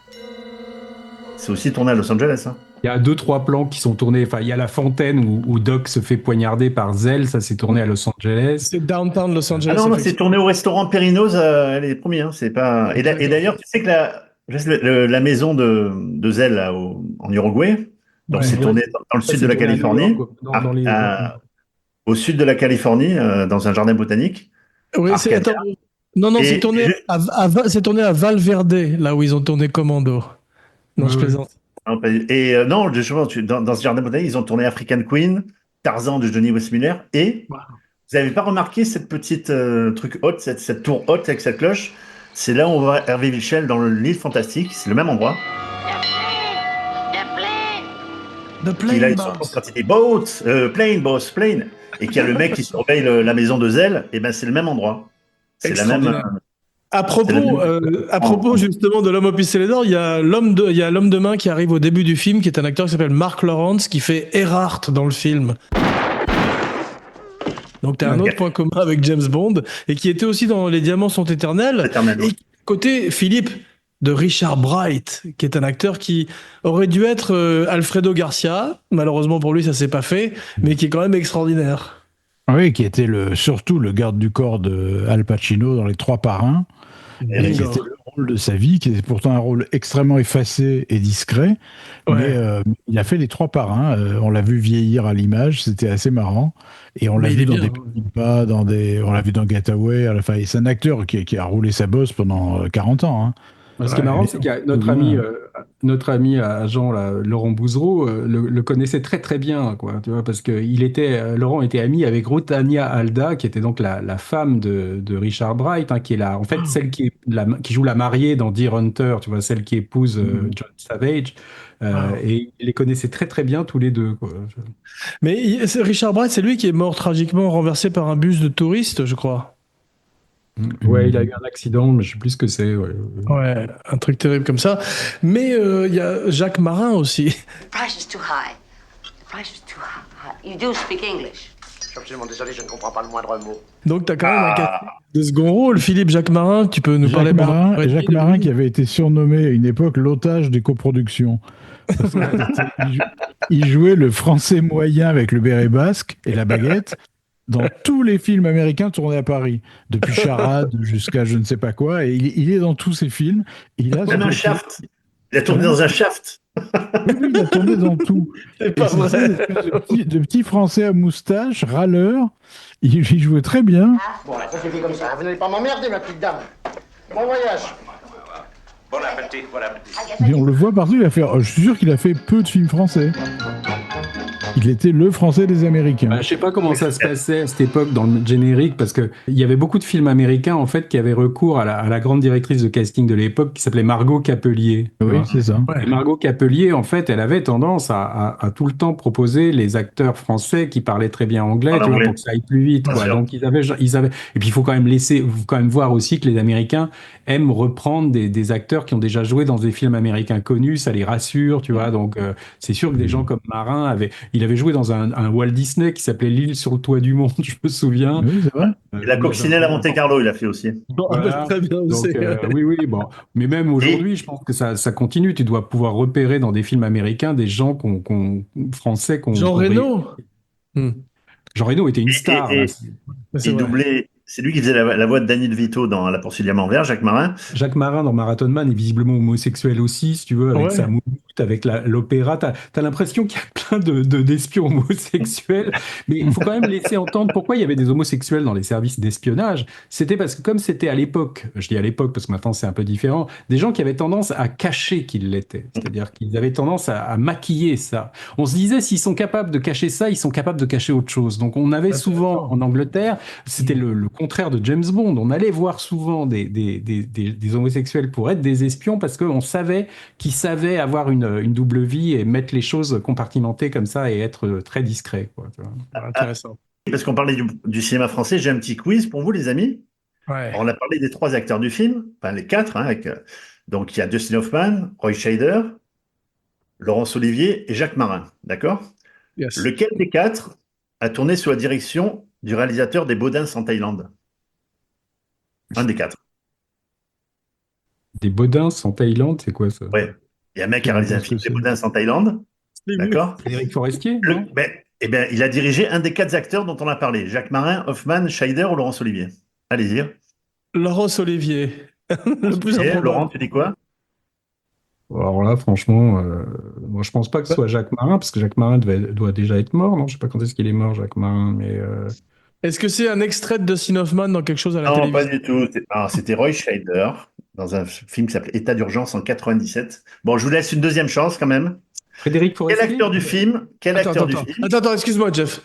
C'est aussi tourné à Los Angeles. Hein. Il y a 2-3 plans qui sont tournés. Enfin, il y a la fontaine où Doc se fait poignarder par Zell, ça s'est tourné à Los Angeles. C'est downtown Los Angeles. Ah non, c'est tourné au restaurant Périno's, elle est promis. Hein, c'est pas... Et d'ailleurs, tu sais que la maison de Zell là, en Uruguay, donc c'est tourné dans le sud de la Californie, au sud de la Californie, dans un jardin botanique. Oui, c'est tourné c'est tourné à Valverde, là où ils ont tourné Commando. Non, je plaisante. Et non, justement, dans ce jardin botanique, ils ont tourné African Queen, Tarzan de Johnny Weissmuller, et vous n'avez pas remarqué cette petite truc haute, cette tour haute avec cette cloche? C'est là où on voit Hervé Vichel dans l'île fantastique, c'est le même endroit. The plane et là, ils sont quand il dit boat, plane, boss, plane, et qu'il y a le mec qui surveille la maison de Zell, et ben c'est le même endroit. C'est la même. À propos justement de l'homme au pistolet d'or, il y a l'homme de main qui arrive au début du film, qui est un acteur qui s'appelle Mark Lawrence, qui fait Earhart dans le film. Donc, tu as un autre point commun avec James Bond, et qui était aussi dans Les Diamants sont éternels. Et côté Philippe, de Richard Bright, qui est un acteur qui aurait dû être Alfredo Garcia. Malheureusement pour lui, ça s'est pas fait, mais qui est quand même extraordinaire. Oui, qui était surtout le garde du corps de Al Pacino dans Les Trois Parrains. Et qui était le rôle de sa vie, qui était pourtant un rôle extrêmement effacé et discret. Mais il a fait Les Trois Parrains. On l'a vu vieillir à l'image, c'était assez marrant. Et on l'a vu dans des petits pas, on l'a vu dans Getaway. Enfin, c'est un acteur qui a roulé sa bosse pendant 40 ans. Hein. Ce qui est marrant, c'est que notre ami agent là, Laurent Bouzereau le connaissait très très bien, quoi, tu vois, parce que Laurent était ami avec Rutania Alda, qui était donc la femme de Richard Bright, hein, qui est en fait celle qui joue la mariée dans Deer Hunter, tu vois, celle qui épouse John Savage. Et il les connaissait très très bien tous les deux, quoi. Mais Richard Bright, c'est lui qui est mort tragiquement renversé par un bus de touristes, je crois. Ouais, il a eu un accident, mais je sais plus ce que c'est. Ouais, un truc terrible comme ça. Mais il y a Jacques Marin aussi. The price is too high. The price is too high. You do speak English. Je suis absolument désolé, je ne comprends pas le moindre mot. Donc, tu as quand même un casting de second rôle. Philippe, Jacques Marin, tu peux nous parler Jacques Marin qui avait été surnommé à une époque l'otage des coproductions. Parce il jouait le français moyen avec le béret basque et la baguette dans tous les films américains tournés à Paris, depuis Charade jusqu'à je ne sais pas quoi, et il est dans tous ces films. Même un Shaft. Il a tourné dans un Shaft. Oui, il a tourné dans tout. C'est pas vrai. De petits Français à moustache, râleurs. Il jouait très bien. Bon, ça suffit comme ça. Vous n'allez pas m'emmerder, ma petite dame. Bon voyage. Bon appétit, bon appétit. Mais on le voit partout, je suis sûr qu'il a fait peu de films français. Il était le français des Américains. Je sais pas comment ça se passait à cette époque dans le générique, parce que il y avait beaucoup de films américains en fait qui avaient recours à la grande directrice de casting de l'époque qui s'appelait Margot Capelier. Oui, c'est ça. Et Margot Capelier, en fait, elle avait tendance à tout le temps proposer les acteurs français qui parlaient très bien anglais, tu vois, pour que ça aille plus vite, quoi. Donc ils avaient. Et puis il faut quand même voir aussi que les Américains aiment reprendre des acteurs qui ont déjà joué dans des films américains connus, ça les rassure, tu vois. Donc c'est sûr que des gens comme Marin il avait joué dans un Walt Disney qui s'appelait L'île sur le toit du monde, je me souviens. Oui, c'est vrai. Et la coccinelle à Monte Carlo, il a fait aussi. Voilà. Très bien Donc, aussi. oui, bon. Mais même aujourd'hui, je pense que ça continue. Tu dois pouvoir repérer dans des films américains des gens français qu'on. Jean Reno. Jean Reno était une star. C'est lui qui faisait la voix de Danny DeVito dans La poursuite du diamant vert, Jacques Marin. Jacques Marin dans Marathon Man est visiblement homosexuel aussi, si tu veux, avec sa moumoute, avec l'opéra. T'as l'impression qu'il y a plein d'espions homosexuels, mais il faut quand même laisser entendre pourquoi il y avait des homosexuels dans les services d'espionnage. C'était parce que comme c'était à l'époque, je dis à l'époque parce que maintenant c'est un peu différent, des gens qui avaient tendance à cacher qu'ils l'étaient. C'est-à-dire qu'ils avaient tendance à maquiller ça. On se disait, s'ils sont capables de cacher ça, ils sont capables de cacher autre chose. Donc on avait souvent en Angleterre, c'était le contraire de James Bond. On allait voir souvent des homosexuels pour être des espions parce qu'on savait qu'ils savaient avoir une double vie et mettre les choses compartimentées comme ça et être très discrets, quoi. Intéressant. Parce qu'on parlait du cinéma français, j'ai un petit quiz pour vous, les amis. Ouais. Alors, on a parlé des 3 acteurs du film, enfin les 4, hein, donc il y a Dustin Hoffman, Roy Scheider, Laurence Olivier et Jacques Marin, d'accord? Yes. Lequel des 4 a tourné sous la direction du réalisateur des Baudins en Thaïlande? Un des 4. Des Baudins en Thaïlande, c'est quoi ça? Ouais. Il y a un mec qui a réalisé un film des Baudins en Thaïlande. D'accord? Frédéric Forestier? Il a dirigé un des 4 acteurs dont on a parlé. Jacques Marin, Hoffman, Scheider ou Laurence Olivier? Allez-y. Laurence Olivier. Le plus improbable. Laurent, tu dis quoi? Alors là, franchement, moi je pense pas que ce soit Jacques Marin, parce que Jacques Marin doit déjà être mort, non? Je sais pas quand est-ce qu'il est mort, Jacques Marin, mais... Est-ce que c'est un extrait de Dustin Hoffman dans quelque chose à la télévision? Non, pas du tout. C'était Roy Scheider dans un film qui s'appelait État d'urgence en 97. Bon, je vous laisse une deuxième chance quand même. Frédéric Forestier? Quel acteur du film? Attends, excuse-moi, Jeff.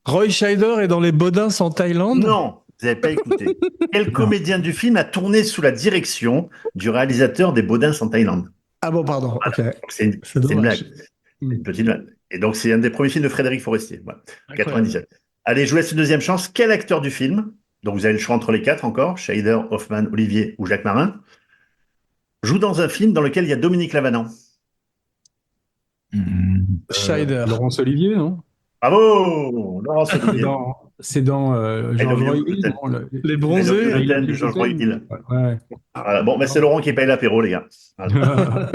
Roy Scheider est dans Les Baudins en Thaïlande? Non, vous n'avez pas écouté. Quel comédien du film a tourné sous la direction du réalisateur des Baudins en Thaïlande? Ah bon, pardon. Voilà. Ok. C'est une blague. Une petite blague. Et donc, c'est un des premiers films de Frédéric Forestier. Voilà. 97. Allez, je vous laisse une deuxième chance. Quel acteur du film, donc vous avez le choix entre les 4 encore, Scheider, Hoffman, Olivier ou Jacques Marin, joue dans un film dans lequel il y a Dominique Lavanant? Scheider. Laurence Olivier, non? Bravo, Laurence Olivier. C'est dans George Roy Hill, Les Bronzés. de George Roy Hill. Ouais. Voilà. Bon, c'est Laurent qui paye l'apéro, les gars. Voilà.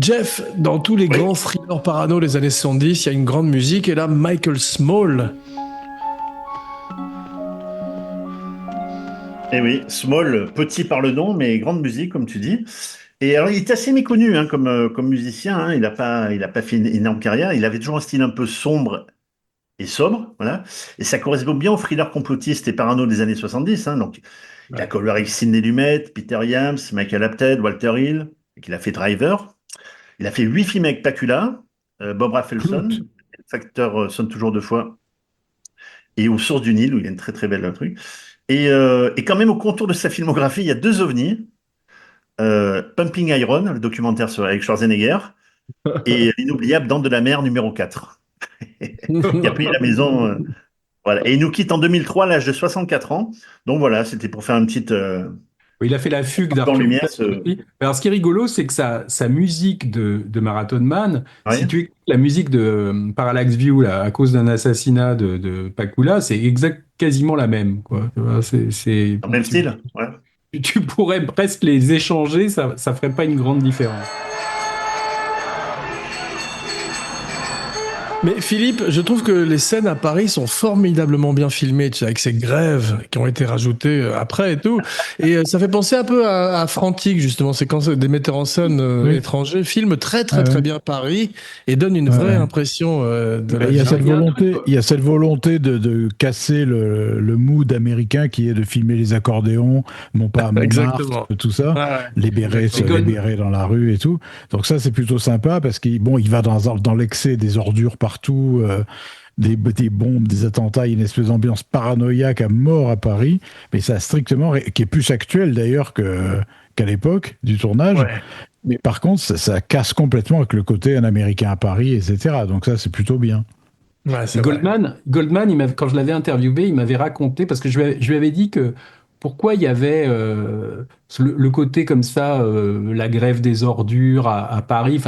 Jeff, dans tous les grands thrillers parano des années 70, il y a une grande musique, et là, Michael Small. Eh oui, Small, petit par le nom, mais grande musique, comme tu dis. Et alors, il est assez méconnu comme musicien. Hein. Il n'a pas fait une énorme carrière. Il avait toujours un style un peu sombre et sobre, voilà. Et ça correspond bien aux thrillers complotistes et parano des années 70. Hein. Donc, il a collaboré avec Sidney Lumet, Peter Yams, Michael Apted, Walter Hill, et qu'il a fait Driver. Il a fait 8 films avec Pacula, Bob Rafelson, Le Facteur sonne toujours 2 fois, et Aux sources du Nil, où il y a une très très belle truc. Et quand même, au contour de sa filmographie, il y a 2 ovnis. Pumping Iron, le documentaire avec Schwarzenegger, et l'inoubliable Dents de la mer numéro 4. Il a pris la maison. Voilà. Et il nous quitte en 2003 à l'âge de 64 ans. Donc voilà, c'était pour faire une petite... Il a fait la fugue d'Arthur. Alors ce qui est rigolo, c'est que sa musique de Marathon Man, si tu écoutes la musique de Parallax View là, à cause d'un assassinat de Pacula, c'est quasiment la même, quoi. C'est dans le même style, ouais. Tu pourrais presque les échanger, ça ferait pas une grande différence. Mais Philippe, je trouve que les scènes à Paris sont formidablement bien filmées, tu sais, avec ces grèves qui ont été rajoutées après et tout. Et ça fait penser un peu à Frantic, justement. C'est quand des metteurs en scène étrangers filment très bien Paris et donnent une vraie impression de la Il y a vie. cette volonté de casser le mood américain qui est de filmer les accordéons, non pas à Montmartre, tout ça, les bérets dans la rue et tout. Donc ça, c'est plutôt sympa parce qu'il va dans l'excès des ordures partout, des bombes, des attentats, une espèce d'ambiance paranoïaque à mort à Paris, mais ça a strictement, qui est plus actuel d'ailleurs qu'à l'époque du tournage. Mais par contre, ça casse complètement avec le côté un Américain à Paris, etc. Donc ça, c'est plutôt bien. Goldman, quand je l'avais interviewé, il m'avait raconté, parce que je lui avais dit que pourquoi il y avait le côté comme ça, la grève des ordures à Paris,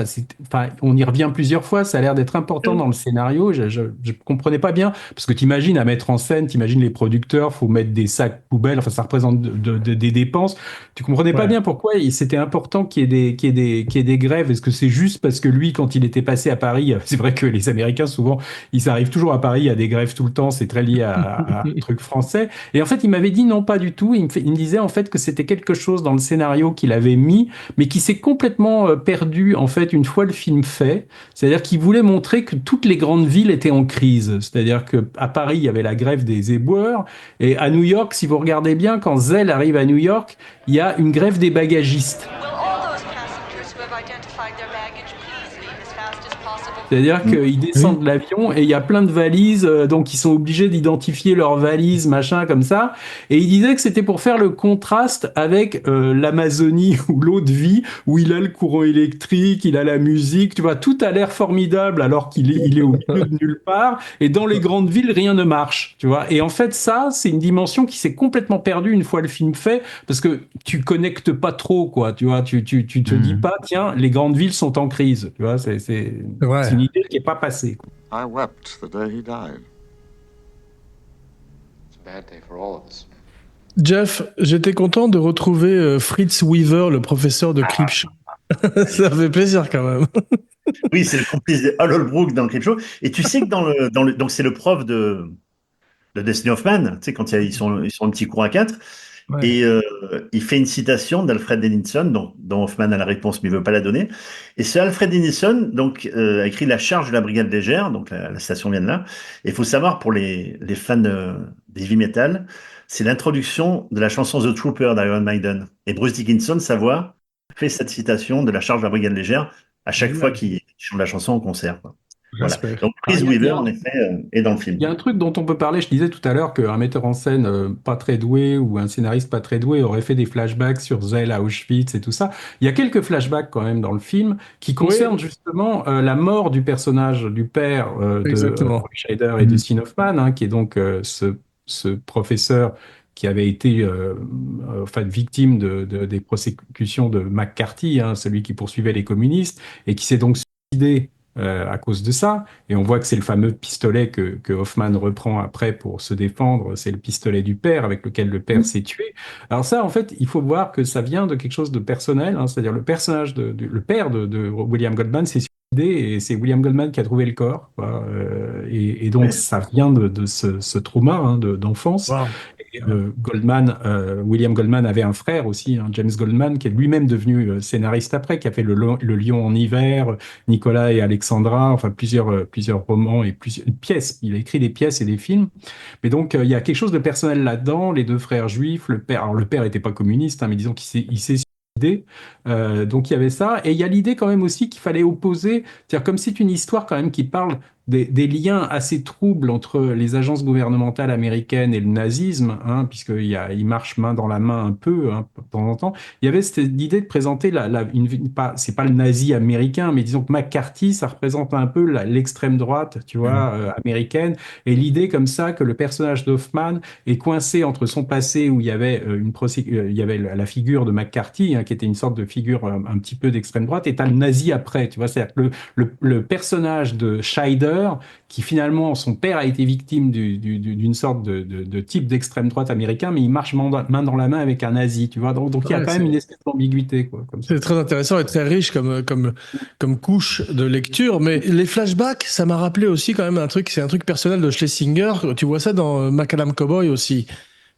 on y revient plusieurs fois, ça a l'air d'être important dans le scénario, je comprenais pas bien, parce que t'imagines à mettre en scène, t'imagines les producteurs, faut mettre des sacs poubelles, ça représente des dépenses, tu comprenais pas bien pourquoi c'était important qu'il y ait des grèves, est-ce que c'est juste parce que lui, quand il était passé à Paris, c'est vrai que les Américains, souvent, ils arrivent toujours à Paris, il y a des grèves tout le temps, c'est très lié à un truc français, et en fait, il m'avait dit non, pas du tout, il me disait en fait que c'était quelque chose dans le scénario qu'il avait mis, mais qui s'est complètement perdu en fait une fois le film fait. C'est-à-dire qu'il voulait montrer que toutes les grandes villes étaient en crise. C'est-à-dire que à Paris il y avait la grève des éboueurs, et à New York, si vous regardez bien, quand Zell arrive à New York, il y a une grève des bagagistes. C'est-à-dire qu'ils descendent de l'avion et il y a plein de valises, donc ils sont obligés d'identifier leurs valises, machin, comme ça. Et il disait que c'était pour faire le contraste avec l'Amazonie ou l'eau de vie, où il a le courant électrique, il a la musique, tu vois, tout a l'air formidable alors qu'il est au milieu de nulle part. Et dans les grandes villes, rien ne marche, tu vois. Et en fait, ça, c'est une dimension qui s'est complètement perdue une fois le film fait, parce que tu connectes pas trop, quoi, tu vois. Tu te dis pas, tiens, les grandes villes sont en crise, tu vois. C'est une idée qui n'est pas passée. I wept the day he died. It's a bad day for all of us. Jeff, j'étais content de retrouver Fritz Weaver, le professeur de Creepshow. Ça fait plaisir quand même. Oui, c'est le complice de Hal Holbrook dans le Creepshow. Et tu sais que donc c'est le prof de Dustin Hoffman, tu sais, quand ils sont un petit cours à 4. Ouais. Et il fait une citation d'Alfred Dennison, dont Hoffman a la réponse mais il veut pas la donner. Et ce Alfred Dennison a écrit La charge de la brigade légère, donc la citation vient de là. Et il faut savoir pour les fans des heavy metal, c'est l'introduction de la chanson The Trooper d'Iron Maiden. Et Bruce Dickinson, sa voix, fait cette citation de La charge de la brigade légère à chaque fois qu'il chante la chanson au concert, quoi. Voilà. Donc Chris Weaver, en effet, est dans le film. Il y a un truc dont on peut parler, je disais tout à l'heure qu'un metteur en scène pas très doué ou un scénariste pas très doué aurait fait des flashbacks sur Zell à Auschwitz et tout ça. Il y a quelques flashbacks quand même dans le film qui concernent justement la mort du personnage du père de Roy Scheider et de Dustin Hoffman, qui est donc ce professeur qui avait été victime des prosécutions de McCarthy, celui qui poursuivait les communistes, et qui s'est donc suicidé à cause de ça, et on voit que c'est le fameux pistolet que Hoffman reprend après pour se défendre, c'est le pistolet du père avec lequel le père s'est tué. Alors ça, en fait, il faut voir que ça vient de quelque chose de personnel, c'est-à-dire le personnage le père de William Goldman s'est suicidé, et c'est William Goldman qui a trouvé le corps, quoi. Et donc ça vient de ce trauma d'enfance. Wow. William Goldman avait un frère aussi, James Goldman, qui est lui-même devenu scénariste après, qui a fait le Lion en hiver, Nicolas et Alexandra, enfin plusieurs romans et plusieurs pièces. Il a écrit des pièces et des films. Mais donc il y a quelque chose de personnel là-dedans. Les deux frères juifs, le père était pas communiste, mais disons qu'il s'est suicidé. Donc il y avait ça, et il y a l'idée quand même aussi qu'il fallait opposer, c'est-à-dire comme c'est une histoire quand même qui parle des liens assez troubles entre les agences gouvernementales américaines et le nazisme, puisqu'ils marchent main dans la main un peu, de temps en temps. Il y avait cette idée de présenter c'est pas le nazi américain, mais disons que McCarthy, ça représente un peu l'extrême droite, tu vois, américaine, et l'idée comme ça que le personnage d'Hoffman est coincé entre son passé où il y avait la figure de McCarthy, qui était une sorte de figure un petit peu d'extrême droite, et t'as le nazi après, tu vois, c'est-à-dire que le personnage de Scheider Ryder, qui finalement, son père a été victime d'une sorte de type d'extrême droite américain, mais il marche main dans la main avec un nazi, tu vois. Donc il y a quand même une espèce d'ambiguïté, quoi. Comme ça. C'est très intéressant et très riche comme couche de lecture. Mais les flashbacks, ça m'a rappelé aussi quand même un truc, c'est un truc personnel de Schlesinger. Tu vois ça dans Macadam Cowboy aussi.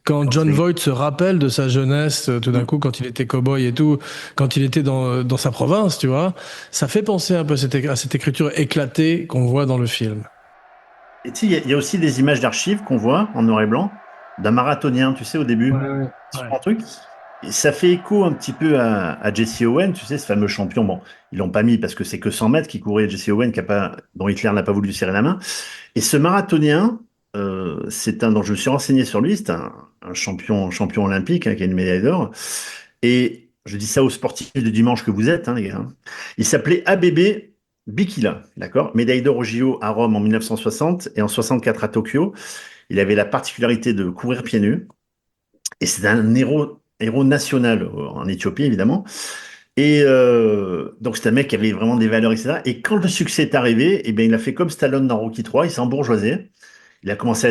Quand John Voight se rappelle de sa jeunesse, tout d'un coup, quand il était cow-boy et tout, quand il était dans sa province, tu vois, ça fait penser un peu à cette écriture éclatée qu'on voit dans le film. Et tu sais, il y a aussi des images d'archives qu'on voit en noir et blanc d'un marathonien, tu sais, au début. Un truc. Et ça fait écho un petit peu à Jesse Owens, tu sais, ce fameux champion. Bon, ils l'ont pas mis parce que c'est que 100 mètres qui courait Jesse Owens, dont Hitler n'a pas voulu lui serrer la main. Et ce marathonien, dont je me suis renseigné sur lui, c'est un champion olympique, qui a une médaille d'or. Et je dis ça aux sportifs du dimanche que vous êtes, les gars. Il s'appelait ABB Bikila, d'accord? Médaille d'or au JO à Rome en 1960 et en 64 à Tokyo. Il avait la particularité de courir pieds nus. Et c'est un héros national en Éthiopie, évidemment. Et donc c'est un mec qui avait vraiment des valeurs, etc. Et quand le succès est arrivé, eh bien, il a fait comme Stallone dans Rocky 3, il s'est embourgeoisé. Il a commencé à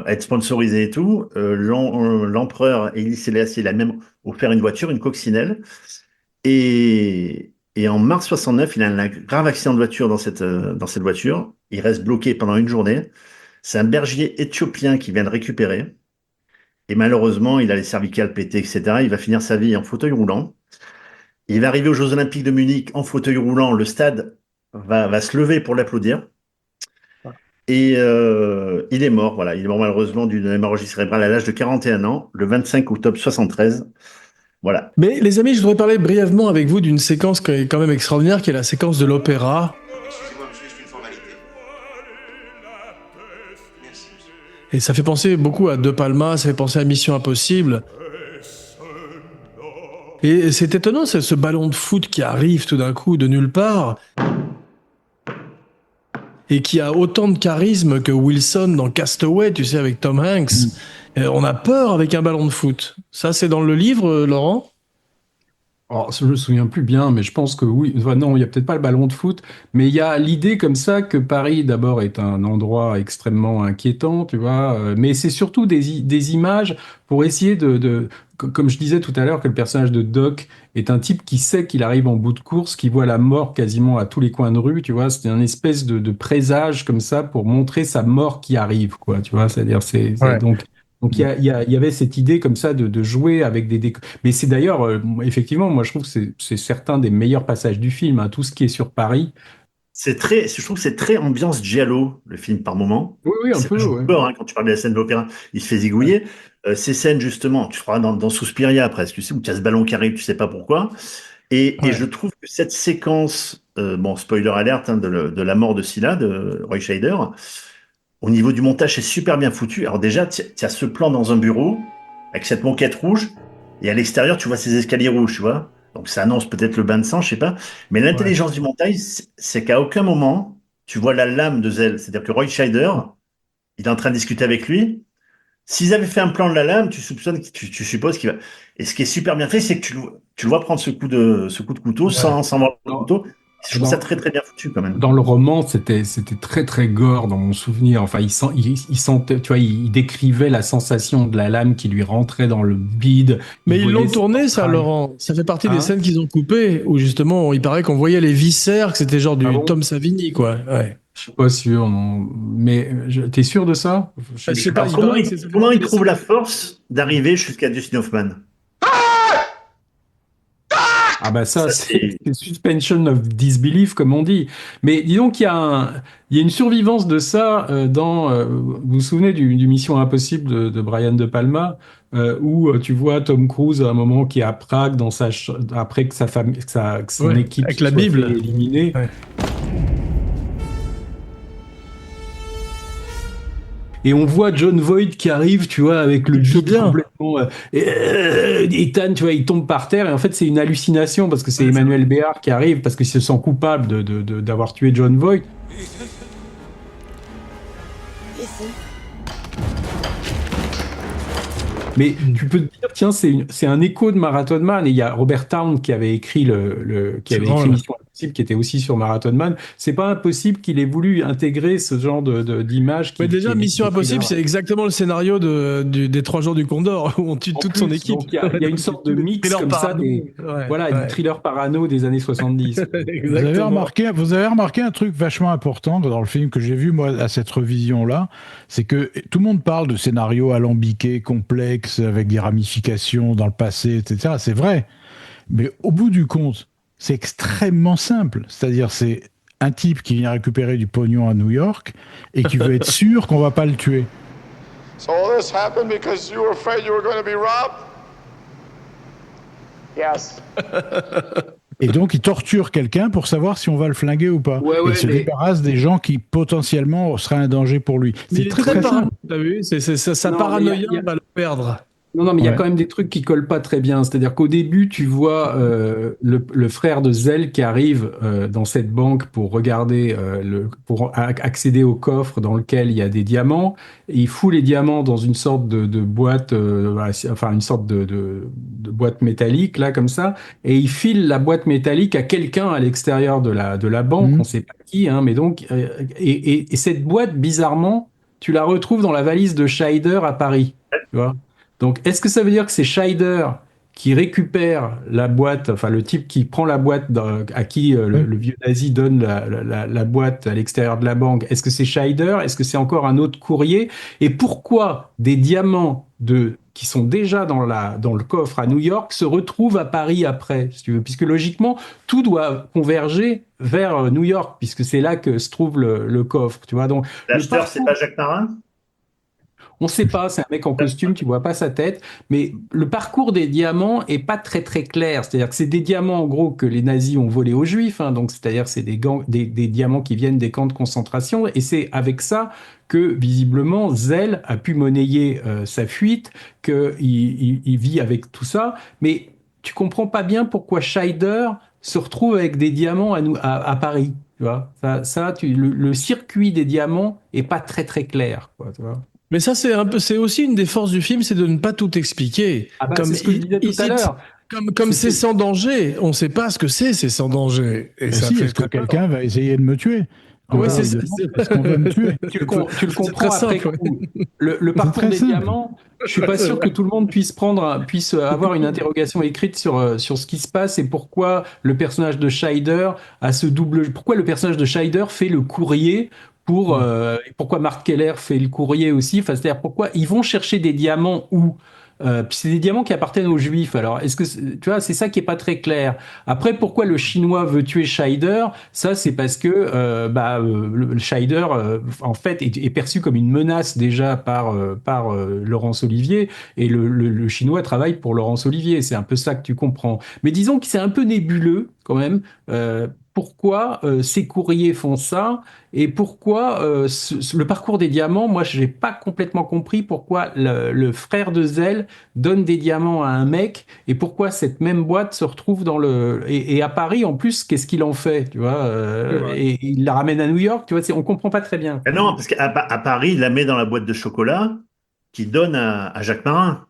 être sponsorisé et tout. L'empereur Haïlé Sélassié, il a même offert une voiture, une coccinelle. Et en mars 69, il a un grave accident de voiture dans cette voiture. Il reste bloqué pendant une journée. C'est un berger éthiopien qui vient de récupérer. Et malheureusement, il a les cervicales pétées, etc. Il va finir sa vie en fauteuil roulant. Il va arriver aux Jeux Olympiques de Munich en fauteuil roulant. Le stade va se lever pour l'applaudir. Et il est mort, voilà. Il est mort malheureusement d'une hémorragie cérébrale à l'âge de 41 ans, le 25 octobre 73. Voilà. Mais les amis, je voudrais parler brièvement avec vous d'une séquence qui est quand même extraordinaire, qui est la séquence de l'opéra. Excusez-moi, monsieur, c'est une formalité. Merci. Et ça fait penser beaucoup à De Palma, ça fait penser à Mission Impossible. Et c'est étonnant, c'est ce ballon de foot qui arrive tout d'un coup de nulle part et qui a autant de charisme que Wilson dans Castaway, tu sais, avec Tom Hanks. On a peur avec un ballon de foot. Ça, c'est dans le livre, Laurent ? Alors, je me souviens plus bien, mais je pense que oui. Enfin, non, il y a peut-être pas le ballon de foot, mais il y a l'idée comme ça que Paris, d'abord, est un endroit extrêmement inquiétant, tu vois. Mais c'est surtout des images pour essayer comme je disais tout à l'heure, que le personnage de Doc est un type qui sait qu'il arrive en bout de course, qui voit la mort quasiment à tous les coins de rue, tu vois. C'est un espèce de présage comme ça pour montrer sa mort qui arrive, quoi, tu vois. C'est-à-dire, donc il y avait cette idée comme ça de jouer avec des décors. Mais c'est d'ailleurs, effectivement, moi je trouve que c'est certains des meilleurs passages du film, tout ce qui est sur Paris. Je trouve que c'est très ambiance giallo, le film, par moment. Oui, un peu, ouais. Peur, quand tu parles de la scène de l'opéra, il se fait zigouiller. Ces scènes, justement, tu crois dans Suspiria, presque, tu sais, où tu as ce ballon qui arrive, tu sais pas pourquoi. Et je trouve que cette séquence, spoiler alerte, de la mort de Scylla, de Roy Scheider, au niveau du montage, c'est super bien foutu. Alors déjà, tu as ce plan dans un bureau, avec cette moquette rouge, et à l'extérieur, tu vois ces escaliers rouges, tu vois. Donc ça annonce peut-être le bain de sang, je sais pas. Mais l'intelligence du montage, c'est qu'à aucun moment, tu vois la lame de Zell. C'est-à-dire que Roy Scheider, il est en train de discuter avec lui. S'ils avaient fait un plan de la lame, tu supposes qu'il va... Et ce qui est super bien fait, c'est que tu le vois prendre ce coup de couteau sans voir le couteau. Je trouve ça très très bien foutu quand même. Dans le roman, c'était très très gore dans mon souvenir. Enfin, il sentait, tu vois, il décrivait la sensation de la lame qui lui rentrait dans le bide. Mais ils l'ont tourné, ça, Laurent. Ça fait partie des scènes qu'ils ont coupées où justement, il paraît qu'on voyait les viscères, que c'était genre du Tom Savini, quoi. Ouais. Je suis pas sûr, non. Mais t'es sûr de ça? Je sais pas. Comment il trouve la force d'arriver jusqu'à Dustin Hoffman? Ah bah ça c'est suspension of disbelief, comme on dit. Mais disons qu'il y a une survivance de ça vous vous souvenez du Mission Impossible de Brian De Palma, où tu vois Tom Cruise à un moment qui est à Prague après que son équipe avec la soit Bible éliminée. Ouais. Et on voit John Voight qui arrive, tu vois, avec le bide complètement Ethan, tu vois, il tombe par terre. Et en fait, c'est une hallucination parce que c'est Emmanuel Béard qui arrive parce qu'il se sent coupable d'avoir tué John Voight. Mais tu peux te dire, tiens, c'est un écho de Marathon Man. Et il y a Robert Towne qui avait écrit Mission Impossible qui était aussi sur Marathon Man. C'est pas impossible qu'il ait voulu intégrer ce genre d'image. Mais déjà, Mission Impossible, c'est exactement le scénario des 3 jours du Condor, où on tue toute son équipe. Donc il y a une sorte de mix comme ça, du thriller parano des années 70. Vous avez remarqué un truc vachement important dans le film que j'ai vu, moi, à cette revision-là, c'est que tout le monde parle de scénarios alambiqués, complexes, avec des ramifications dans le passé, etc. C'est vrai. Mais au bout du compte, c'est extrêmement simple. C'est-à-dire, c'est un type qui vient récupérer du pognon à New York et qui veut être sûr qu'on va pas le tuer. So all this happened because you were afraid you were going to be robbed? Yes. Et donc, il torture quelqu'un pour savoir si on va le flinguer ou pas. Ouais, et il se débarrasse des gens qui, potentiellement, seraient un danger pour lui. C'est très simple. T'as vu, sa paranoïa va le perdre. Non, mais il y a quand même des trucs qui collent pas très bien. C'est-à-dire qu'au début, tu vois le frère de Zell qui arrive dans cette banque pour regarder, pour accéder au coffre dans lequel il y a des diamants. Et il fout les diamants dans une sorte de boîte, une sorte de boîte métallique là comme ça. Et il file la boîte métallique à quelqu'un à l'extérieur de la banque. On sait pas qui, hein, mais donc et cette boîte, bizarrement, tu la retrouves dans la valise de Scheider à Paris. Tu vois. Donc, est-ce que ça veut dire que c'est Scheider qui récupère la boîte, enfin le type qui prend la boîte à qui le vieux nazi donne la boîte à l'extérieur de la banque? Est-ce que c'est Scheider? Est-ce que c'est encore un autre courrier? Et pourquoi des diamants qui sont déjà dans le coffre à New York se retrouvent à Paris après, si tu veux? Puisque logiquement, tout doit converger vers New York, puisque c'est là que se trouve le coffre, tu vois. Donc, l'acheteur, c'est pas Jacques Marin? On sait pas, c'est un mec en costume, tu vois pas sa tête, mais le parcours des diamants est pas très très clair. C'est-à-dire que c'est des diamants en gros que les nazis ont volés aux juifs, hein, donc c'est-à-dire c'est des diamants qui viennent des camps de concentration, et c'est avec ça que visiblement Zell a pu monnayer sa fuite, qu'il vit avec tout ça, mais tu comprends pas bien pourquoi Scheider se retrouve avec des diamants à Paris. Tu vois, le circuit des diamants est pas très très clair, quoi, tu vois. Mais ça, c'est aussi une des forces du film, c'est de ne pas tout expliquer. C'est ce que je disais tout à l'heure. Comme c'est sans danger, on ne sait pas ce que c'est sans danger. Et ça fait est-ce que quelqu'un va essayer de me tuer? Oui, c'est parce qu'on veut me tuer. Tu le comprends après coup. Le parcours des diamants, je suis pas sûr que tout le monde puisse avoir une interrogation écrite sur ce qui se passe et pourquoi le personnage de Scheider pourquoi le personnage de Scheider fait le courrier pourquoi Mark Keller fait le courrier aussi, enfin, c'est-à-dire pourquoi ils vont chercher des diamants où puis c'est des diamants qui appartiennent aux Juifs. Alors, est-ce que tu vois, c'est ça qui est pas très clair. Après, pourquoi le Chinois veut tuer Scheider? Ça, c'est parce que le Scheider, en fait, est perçu comme une menace déjà par Laurence Olivier, et le Chinois travaille pour Laurence Olivier. C'est un peu ça que tu comprends. Mais disons que c'est un peu nébuleux quand même. Pourquoi ces courriers font ça et pourquoi le parcours des diamants, moi je n'ai pas complètement compris pourquoi le frère de Zell donne des diamants à un mec et pourquoi cette même boîte se retrouve et à Paris en plus, qu'est-ce qu'il en fait, tu vois, et il la ramène à New York, tu vois, on comprend pas très bien. Non, parce qu'à Paris, il la met dans la boîte de chocolat qu'il donne à Jacques Marin.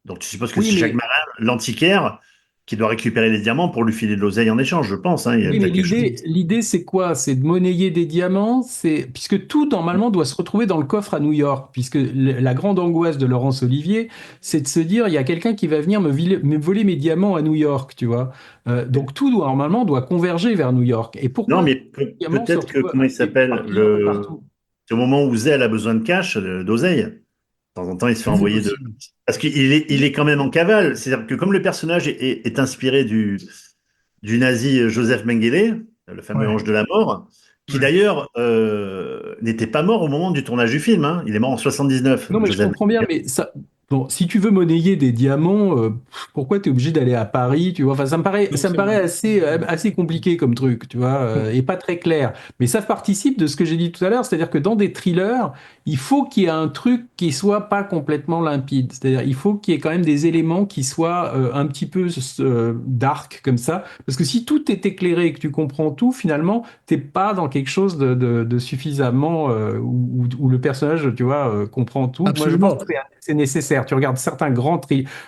Donc tu supposes que c'est Jacques Marin, l'antiquaire, qui doit récupérer les diamants pour lui filer de l'oseille en échange, je pense. Hein. Oui, mais l'idée, c'est quoi? C'est de monnayer des diamants, puisque tout, normalement, doit se retrouver dans le coffre à New York, puisque la grande angoisse de Laurence Olivier, c'est de se dire, il y a quelqu'un qui va venir me voler mes diamants à New York, tu vois. Donc tout, normalement, doit converger vers New York. Et pourquoi? Non, mais peut-être que, comment il s'appelle, c'est au moment où Zell a besoin de cash, d'oseille. De temps en temps, il se fait envoyer de... Parce qu'il est quand même en cavale. C'est-à-dire que comme le personnage est inspiré du nazi Joseph Mengele, le fameux ange de la mort, qui d'ailleurs n'était pas mort au moment du tournage du film. Hein. Il est mort en 79. Non, mais je comprends bien, mais ça... Bon, si tu veux monnayer des diamants, pourquoi tu es obligé d'aller à Paris, tu vois? Enfin, ça me paraît assez compliqué comme truc, tu vois, et pas très clair. Mais ça participe de ce que j'ai dit tout à l'heure, c'est-à-dire que dans des thrillers, il faut qu'il y ait un truc qui soit pas complètement limpide. C'est-à-dire, il faut qu'il y ait quand même des éléments qui soient un petit peu dark comme ça, parce que si tout est éclairé et que tu comprends tout, finalement, t'es pas dans quelque chose de suffisamment où le personnage, tu vois, comprend tout. Absolument. Moi, je pense que c'est nécessaire. faire. Tu regardes certains grands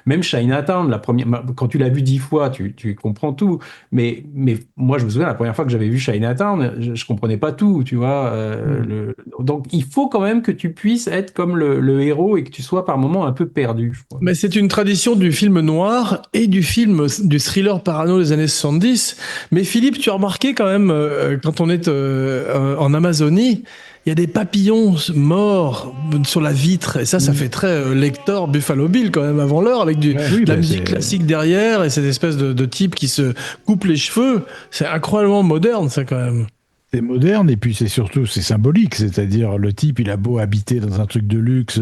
même Chinatown, quand tu l'as vu 10 fois, tu comprends tout. Mais moi, je me souviens, la première fois que j'avais vu Chinatown, je comprenais pas tout, tu vois. Donc, il faut quand même que tu puisses être comme le héros et que tu sois par moments un peu perdu, je crois. Mais c'est une tradition du film noir et du thriller parano des années 70. Mais Philippe, tu as remarqué quand même, quand on est en Amazonie, il y a des papillons morts sur la vitre. Et ça fait très lecteur Buffalo Bill quand même avant l'heure, avec de la musique classique derrière et cette espèce de type qui se coupe les cheveux. C'est incroyablement moderne, ça, quand même. C'est moderne et puis c'est symbolique, c'est-à-dire le type, il a beau habiter dans un truc de luxe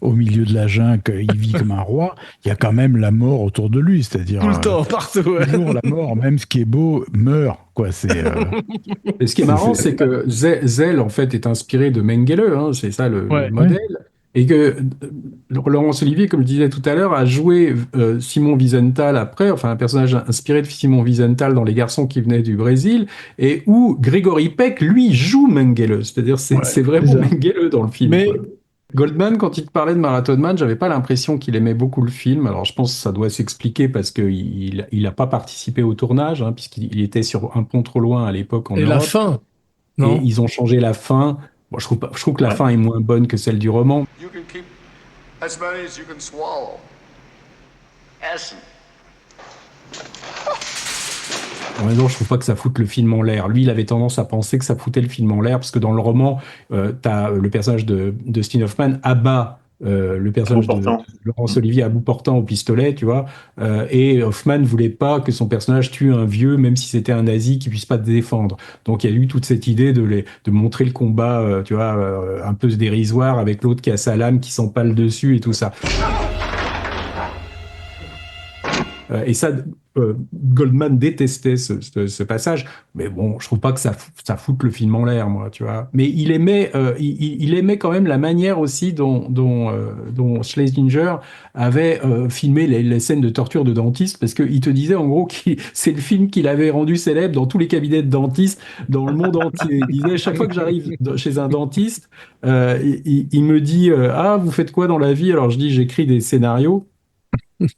au milieu de la jungle, il vit comme un roi, il y a quand même la mort autour de lui, c'est-à-dire tout le temps, partout. Toujours la mort, même ce qui est beau meurt, quoi. Et ce qui est marrant, c'est que Zell en fait est inspiré de Mengele, hein, c'est ça le modèle. Et que Laurence Olivier, comme je disais tout à l'heure, a joué Simon Wiesenthal après, enfin un personnage inspiré de Simon Wiesenthal dans Les Garçons qui venaient du Brésil, et où Gregory Peck, lui, joue Mengele. C'est-à-dire c'est vraiment Mengele dans le film. Mais Goldman, quand il te parlait de Marathon Man, j'avais pas l'impression qu'il aimait beaucoup le film. Alors je pense que ça doit s'expliquer parce qu'il a pas participé au tournage, hein, puisqu'il était sur un pont trop loin à l'époque en Europe. Et la fin, non ? Et ils ont changé la fin. Bon, je trouve que la fin est moins bonne que celle du roman. You can keep as many as you can swallow. Essen. En même temps, je trouve pas que ça foute le film en l'air. Lui, il avait tendance à penser que ça foutait le film en l'air, parce que dans le roman, t'as le personnage de Dustin Hoffman abat le personnage de Laurence Olivier à bout portant au pistolet, tu vois, et Hoffman voulait pas que son personnage tue un vieux, même si c'était un nazi, qui puisse pas te défendre. Donc il y a eu toute cette idée de montrer le combat, tu vois, un peu dérisoire, avec l'autre qui a sa lame, qui s'empale dessus et tout ça. Et ça, Goldman détestait ce passage, mais bon, je trouve pas que ça foute le film en l'air, moi, tu vois. Mais il aimait quand même la manière aussi dont Schlesinger avait filmé les scènes de torture de dentiste, parce qu'il te disait en gros que c'est le film qu'il avait rendu célèbre dans tous les cabinets de dentistes dans le monde entier. Il disait, chaque fois que j'arrive chez un dentiste, il me dit ah, vous faites quoi dans la vie? Alors je dis, j'écris des scénarios.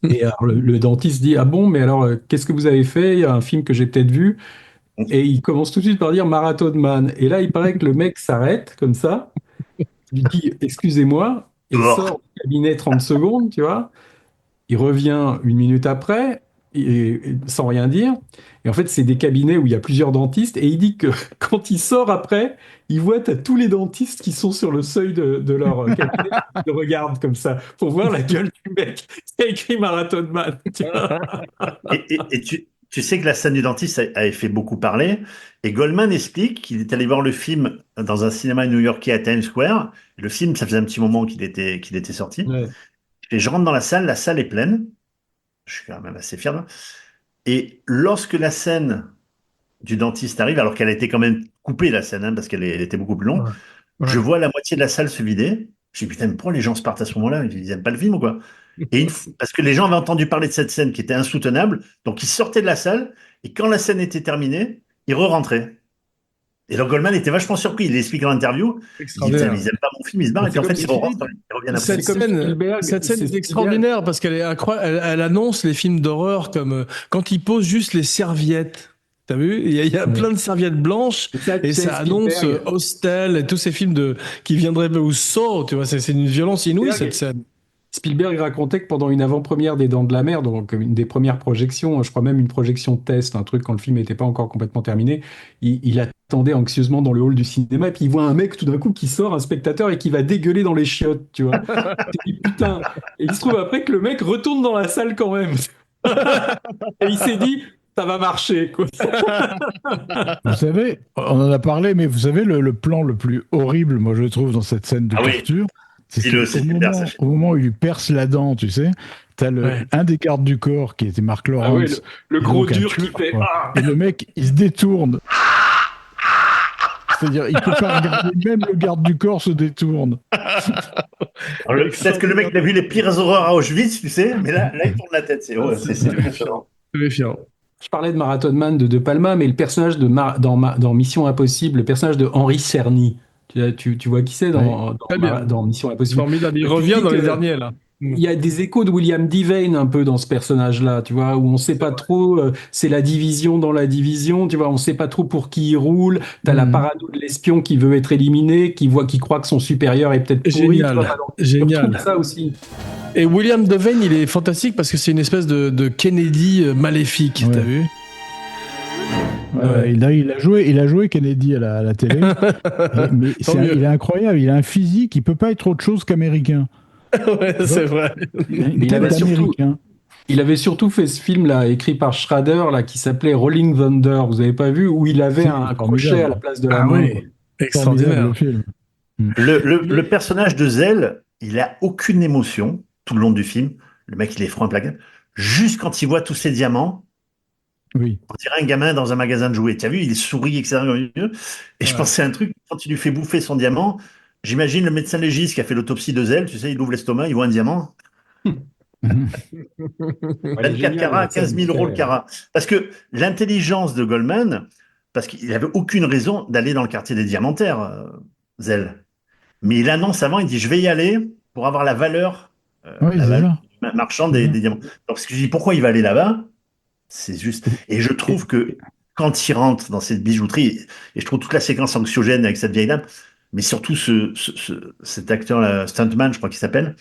Et alors, le dentiste dit, ah bon, mais alors qu'est-ce que vous avez fait? Il y a un film que j'ai peut-être vu. Et il commence tout de suite par dire Marathon Man. Et là, il paraît que le mec s'arrête comme ça, lui dit excusez-moi, et il sort du cabinet 30 secondes, tu vois. Il revient 1 minute après, et sans rien dire. Et en fait, c'est des cabinets où il y a plusieurs dentistes, et il dit que quand il sort après, il voit tous les dentistes qui sont sur le seuil de leur cabinet, qui le regardent comme ça, pour voir la gueule du mec qui a écrit Marathon Man. Tu vois. Et tu sais que la scène du dentiste avait fait beaucoup parler, et Goldman explique qu'il est allé voir le film dans un cinéma new-yorkais à Times Square. Le film, ça faisait un petit moment qu'il était sorti. Ouais. Et je rentre dans la salle est pleine. Je suis quand même assez fier. Et lorsque la scène du dentiste arrive, alors qu'elle a été quand même coupée, la scène, hein, parce qu'elle était beaucoup plus longue, je vois la moitié de la salle se vider. Je dis, putain, mais pourquoi les gens se partent à ce moment-là? Ils n'aiment pas le film ou quoi? Parce que les gens avaient entendu parler de cette scène qui était insoutenable, donc ils sortaient de la salle, et quand la scène était terminée, ils re-rentraient. Et donc Goldman était vachement surpris, il l'explique en interview, il dit, ils n'aiment pas mon film, ils se barrent, et puis en fait ils re-rentrent, ils reviennent après. Cette scène est extraordinaire, parce qu'elle est incroyable, elle annonce les films d'horreur comme quand il pose juste les serviettes. T'as vu? Il y a plein de serviettes blanches, et ça annonce Hostel et tous ces films qui viendraient, ou Saw, tu vois, c'est une violence inouïe, cette scène. Spielberg racontait que pendant une avant-première des Dents de la Mer, donc une des premières projections, je crois même une projection test, un truc quand le film n'était pas encore complètement terminé, il attendait anxieusement dans le hall du cinéma, et puis il voit un mec tout d'un coup qui sort, un spectateur, et qui va dégueuler dans les chiottes, tu vois. Il dit, putain. Et il se trouve après que le mec retourne dans la salle quand même. Et il s'est dit, ça va marcher, quoi. Vous savez, on en a parlé, mais vous savez, le plan le plus horrible, moi je trouve, dans cette scène de torture, c'est au moment où il lui perce la dent, tu sais, t'as un des gardes du corps qui était Mark Lawrence. Le gros dur qui fait... Et le mec, il se détourne. C'est-à-dire, il peut pas regarder, même le garde du corps se détourne. Peut-être que le mec a vu les pires horreurs à Auschwitz, tu sais, mais là il tourne la tête. C'est méfiant. Je parlais de Marathon Man de Palma, mais le personnage dans Mission Impossible, le personnage de Henri Cerny, tu vois qui c'est dans Mission Impossible. Formidable, il revient dans les derniers, là. Il y a des échos de William Devane un peu dans ce personnage-là, tu vois, où on sait pas trop, c'est la division dans la division, tu vois, on sait pas trop pour qui il roule. T'as la parano de l'espion qui veut être éliminé, qui croit que son supérieur est peut-être pourri. Génial, tu vois, génial. ça aussi. Et William Devane, il est fantastique parce que c'est une espèce de Kennedy maléfique, t'as vu? Il a joué Kennedy à la télé, mais il est incroyable, il a un physique, il peut pas être autre chose qu'américain. Ouais, c'est vrai. Il avait surtout fait ce film-là, écrit par Schrader, là, qui s'appelait Rolling Thunder, vous avez pas vu, où il avait un crochet à la place de la main. Oui, extraordinaire. Le film. Le personnage de Zell, il a aucune émotion tout le long du film. Le mec, il est franc implacable. Juste quand il voit tous ces diamants, oui. On dirait un gamin dans un magasin de jouets. Tu as vu, il sourit, etc. Et je pensais à un truc, quand il lui fait bouffer son diamant, j'imagine le médecin légiste qui a fait l'autopsie de Zell, tu sais, il ouvre l'estomac, il voit un diamant. 24 carats, 15 000 euros le carat. Parce que l'intelligence de Goldman, parce qu'il n'avait aucune raison d'aller dans le quartier des diamantaires, Zell. Mais il annonce avant, il dit, je vais y aller pour avoir la valeur, marchande des diamants. Donc, je dis, pourquoi il va aller là-bas? C'est juste. Et je trouve que quand il rentre dans cette bijouterie, et je trouve toute la séquence anxiogène avec cette vieille dame, mais surtout cet acteur, Stuntman, je crois qu'il s'appelle,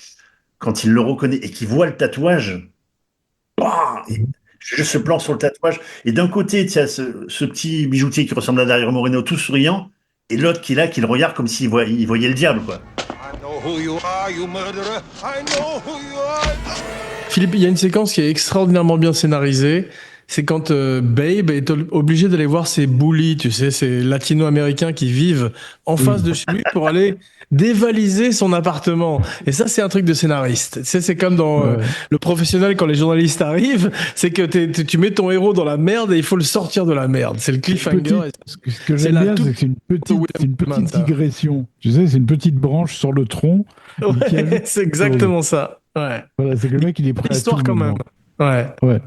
quand il le reconnaît et qu'il voit le tatouage, juste ce plan sur le tatouage, et d'un côté, tu as ce petit bijoutier qui ressemble à Dario Moreno, tout souriant, et l'autre qui est là, qui le regarde comme s'il voyait le diable, quoi. Philippe, il y a une séquence qui est extraordinairement bien scénarisée. C'est quand Babe est obligé d'aller voir ses bullies, tu sais, ces latino-américains qui vivent en face de chez lui pour aller dévaliser son appartement. Et ça, c'est un truc de scénariste. Tu sais, c'est comme dans Le Professionnel, quand les journalistes arrivent, c'est que tu mets ton héros dans la merde et il faut le sortir de la merde. C'est le cliffhanger. Ce que j'aime bien, c'est que c'est une petite digression. Tu sais, c'est une petite branche sur le tronc. Ouais, c'est exactement ça. Ouais. Voilà, c'est que le mec, il est prêt à tout quand même. Ouais.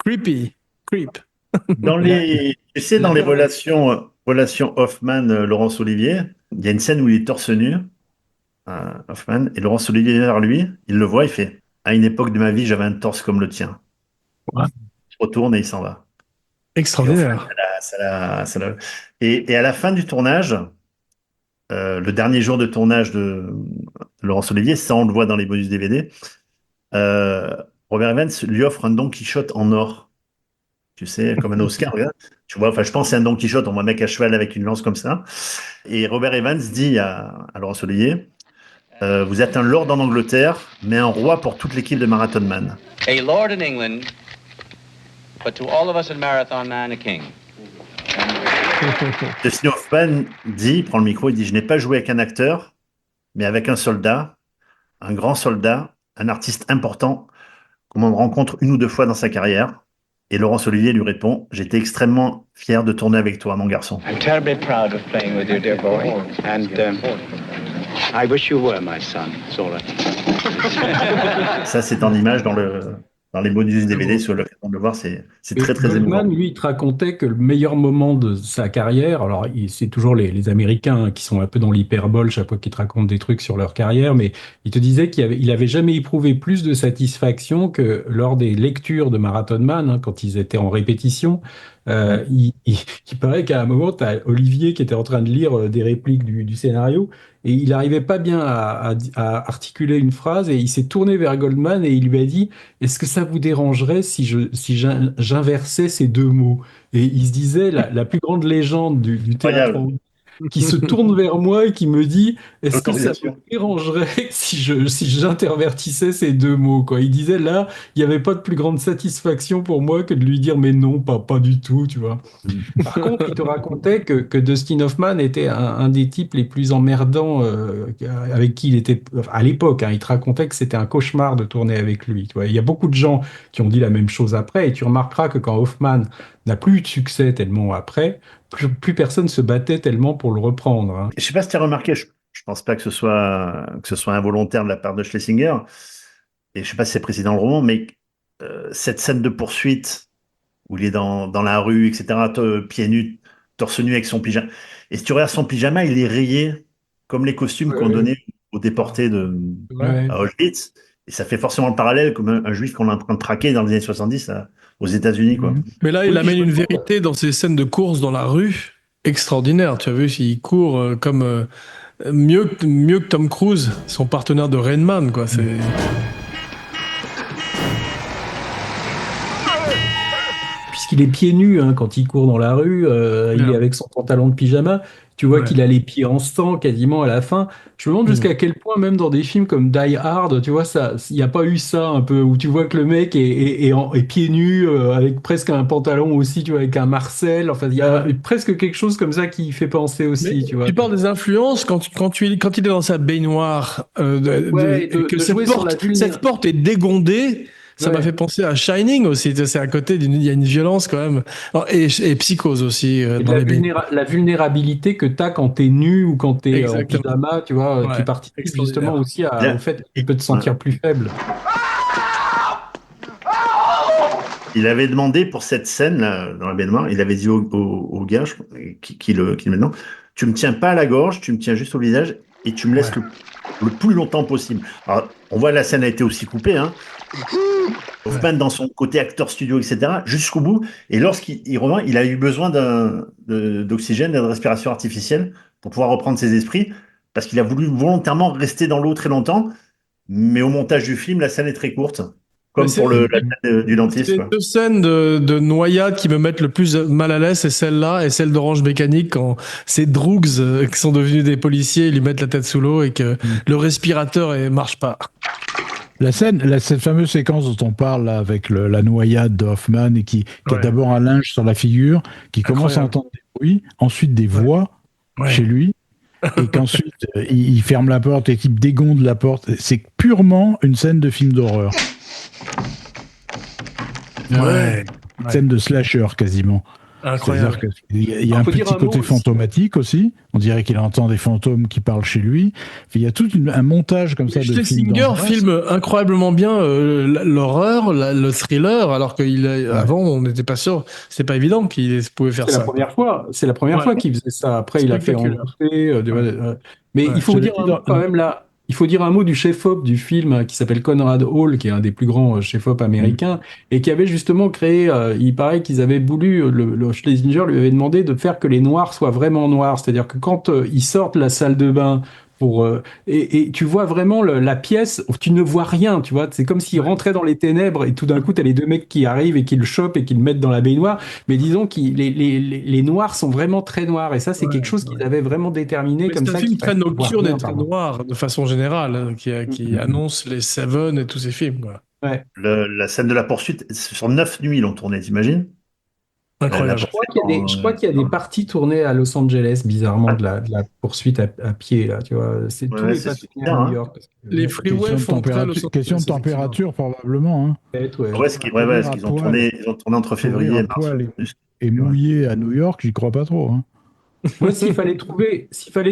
Creepy. Creep. Dans les relations Hoffman-Laurence Olivier, il y a une scène où il est torse nu, Hoffman, et Laurence Olivier vers lui, il le voit, il fait « À une époque de ma vie, j'avais un torse comme le tien. » Il se retourne et il s'en va. Extraordinaire. Et à la fin du tournage, le dernier jour de tournage de Laurence Olivier, ça on le voit dans les bonus DVD, Robert Evans lui offre un Don Quichotte en or. Tu sais, comme un Oscar, regarde. Tu vois, enfin, je pense que c'est un Don Quichotte, on voit un mec à cheval avec une lance comme ça. Et Robert Evans dit à Laurence Olivier, vous êtes un lord en Angleterre, mais un roi pour toute l'équipe de Marathon Man. A lord in England, but to all of us in Marathon Man, a king. Dustin Hoffman prend le micro, il dit, je n'ai pas joué avec un acteur, mais avec un soldat, un grand soldat, un artiste important, qu'on rencontre une ou deux fois dans sa carrière. Et Laurence Olivier lui répond, j'étais extrêmement fier de tourner avec toi, mon garçon. I'm terribly proud of playing with you, dear boy. And I wish you were my son, that's all Ça, c'est en image dans les bonus DVD, sur l'occasion de le voir, c'est très, très émouvant. Goldman, lui, il te racontait que le meilleur moment de sa carrière, alors c'est toujours les Américains qui sont un peu dans l'hyperbole chaque fois qu'ils te racontent des trucs sur leur carrière, mais il te disait qu'il avait jamais éprouvé plus de satisfaction que lors des lectures de Marathon Man, quand ils étaient en répétition. Il paraît qu'à un moment, tu as Olivier qui était en train de lire des répliques du scénario et il n'arrivait pas bien à articuler une phrase et il s'est tourné vers Goldman et il lui a dit « Est-ce que ça vous dérangerait si j'inversais ces deux mots ?» Et il se disait, la plus grande légende du théâtre qui se tourne vers moi et qui me dit « Est-ce que ça me dérangerait si j'intervertissais ces deux mots ?» quoi. Il disait là, il n'y avait pas de plus grande satisfaction pour moi que de lui dire « Mais non, pas du tout, tu vois. » Par contre, il te racontait que Dustin Hoffman était un des types les plus emmerdants avec qui il était à l'époque. Il te racontait que c'était un cauchemar de tourner avec lui. Tu vois. Il y a beaucoup de gens qui ont dit la même chose après et tu remarqueras que quand Hoffman n'a plus eu de succès tellement après, plus personne se battait tellement pour le reprendre. Je ne sais pas si tu as remarqué, je ne pense pas que ce soit involontaire de la part de Schlesinger, et je ne sais pas si c'est précis dans le roman, mais cette scène de poursuite où il est dans la rue, etc., pieds nus, torse nu avec son pyjama, et si tu regardes son pyjama, il est rayé comme les costumes qu'on donnait aux déportés à Auschwitz. Et ça fait forcément le parallèle comme un juif qu'on est en train de traquer dans les années 70 aux États-Unis, quoi. Mais là, il Oui, amène je une comprends. vérité dans ces scènes de course dans la rue extraordinaire. Tu as vu, il court comme mieux que Tom Cruise, son partenaire de Rain Man, quoi. C'est Puisqu'il est pieds nus hein, quand il court dans la rue, il est avec son pantalon de pyjama. Tu vois qu'il a les pieds en sang quasiment à la fin. Je me demande jusqu'à quel point, même dans des films comme Die Hard, tu vois, il n'y a pas eu ça un peu, où tu vois que le mec est pieds nus, avec presque un pantalon aussi, tu vois, avec un Marcel. Enfin, il y a presque quelque chose comme ça qui fait penser aussi, tu vois. Tu parles des influences quand il est dans sa baignoire, que cette porte est dégondée. Ça m'a fait penser à Shining aussi. C'est à côté il y a une violence quand même. Et Psychose aussi. Dans La vulnérabilité que tu as quand tu es nu ou quand tu es en pyjama, tu vois, qui participe justement aussi au fait que tu peux te sentir plus faible. Il avait demandé pour cette scène là, dans la baignoire, il avait dit au gars qui maintenant, tu me tiens pas à la gorge, tu me tiens juste au visage et tu me laisses le plus longtemps possible. Alors, on voit la scène a été aussi coupée, hein. Hoffman dans son côté acteur studio, etc., jusqu'au bout. Et lorsqu'il revient, il a eu besoin d'oxygène et de respiration artificielle pour pouvoir reprendre ses esprits, parce qu'il a voulu volontairement rester dans l'eau très longtemps. Mais au montage du film, la scène est très courte, comme pour la scène du dentiste. C'est quoi. deux scènes de noyade qui me mettent le plus mal à l'aise, c'est celle-là et celle d'Orange Mécanique quand ces Droogs qui sont devenus des policiers, ils lui mettent la tête sous l'eau et que le respirateur marche pas. Cette fameuse séquence dont on parle là, avec la noyade de Hoffman et qui a d'abord un linge sur la figure, qui commence à entendre des bruits, ensuite des voix chez lui, et qu'ensuite il ferme la porte et qu'il dégonde la porte. C'est purement une scène de film d'horreur. Une scène de slasher quasiment. Incroyable. C'est-à-dire qu'il y a un petit côté fantomatique aussi. On dirait qu'il entend des fantômes qui parlent chez lui. Il y a tout un montage comme ça de films. Schlesinger filme incroyablement bien l'horreur, le thriller, alors qu'avant on n'était pas sûr. C'est pas évident qu'il pouvait faire ça. C'est la première fois qu'il faisait ça. Après, il a fait enregistrer. Mais il faut dire quand même là. Il faut dire un mot du chef-op du film qui s'appelle Conrad Hall, qui est un des plus grands chef-op américains, et qui avait justement créé, il paraît qu'ils avaient voulu, le Schlesinger lui avait demandé de faire que les noirs soient vraiment noirs. C'est-à-dire que quand ils sortent de la salle de bain, et tu vois vraiment la pièce, tu ne vois rien, tu vois, c'est comme s'il rentrait dans les ténèbres et tout d'un coup t'as les deux mecs qui arrivent et qui le chopent et qui le mettent dans la baignoire, mais disons que les noirs sont vraiment très noirs et ça c'est quelque chose qu'ils avaient vraiment déterminé comme ça. C'est un film très nocturne et très noir de façon générale qui annonce les Seven et tous ces films, quoi. La scène de la poursuite, sur 9 nuits ils l'ont tournée, t'imagines? Incroyable. Je crois qu'il y a des parties tournées à Los Angeles, bizarrement, de la poursuite à pied, là, tu vois. C'est tous les parties à New York. Les freeways font question de température, probablement. Hein. Parce qu'ils ont tourné entre février et mars. Et mouillé à New York, j'y crois pas trop. Hein. Moi, s'il fallait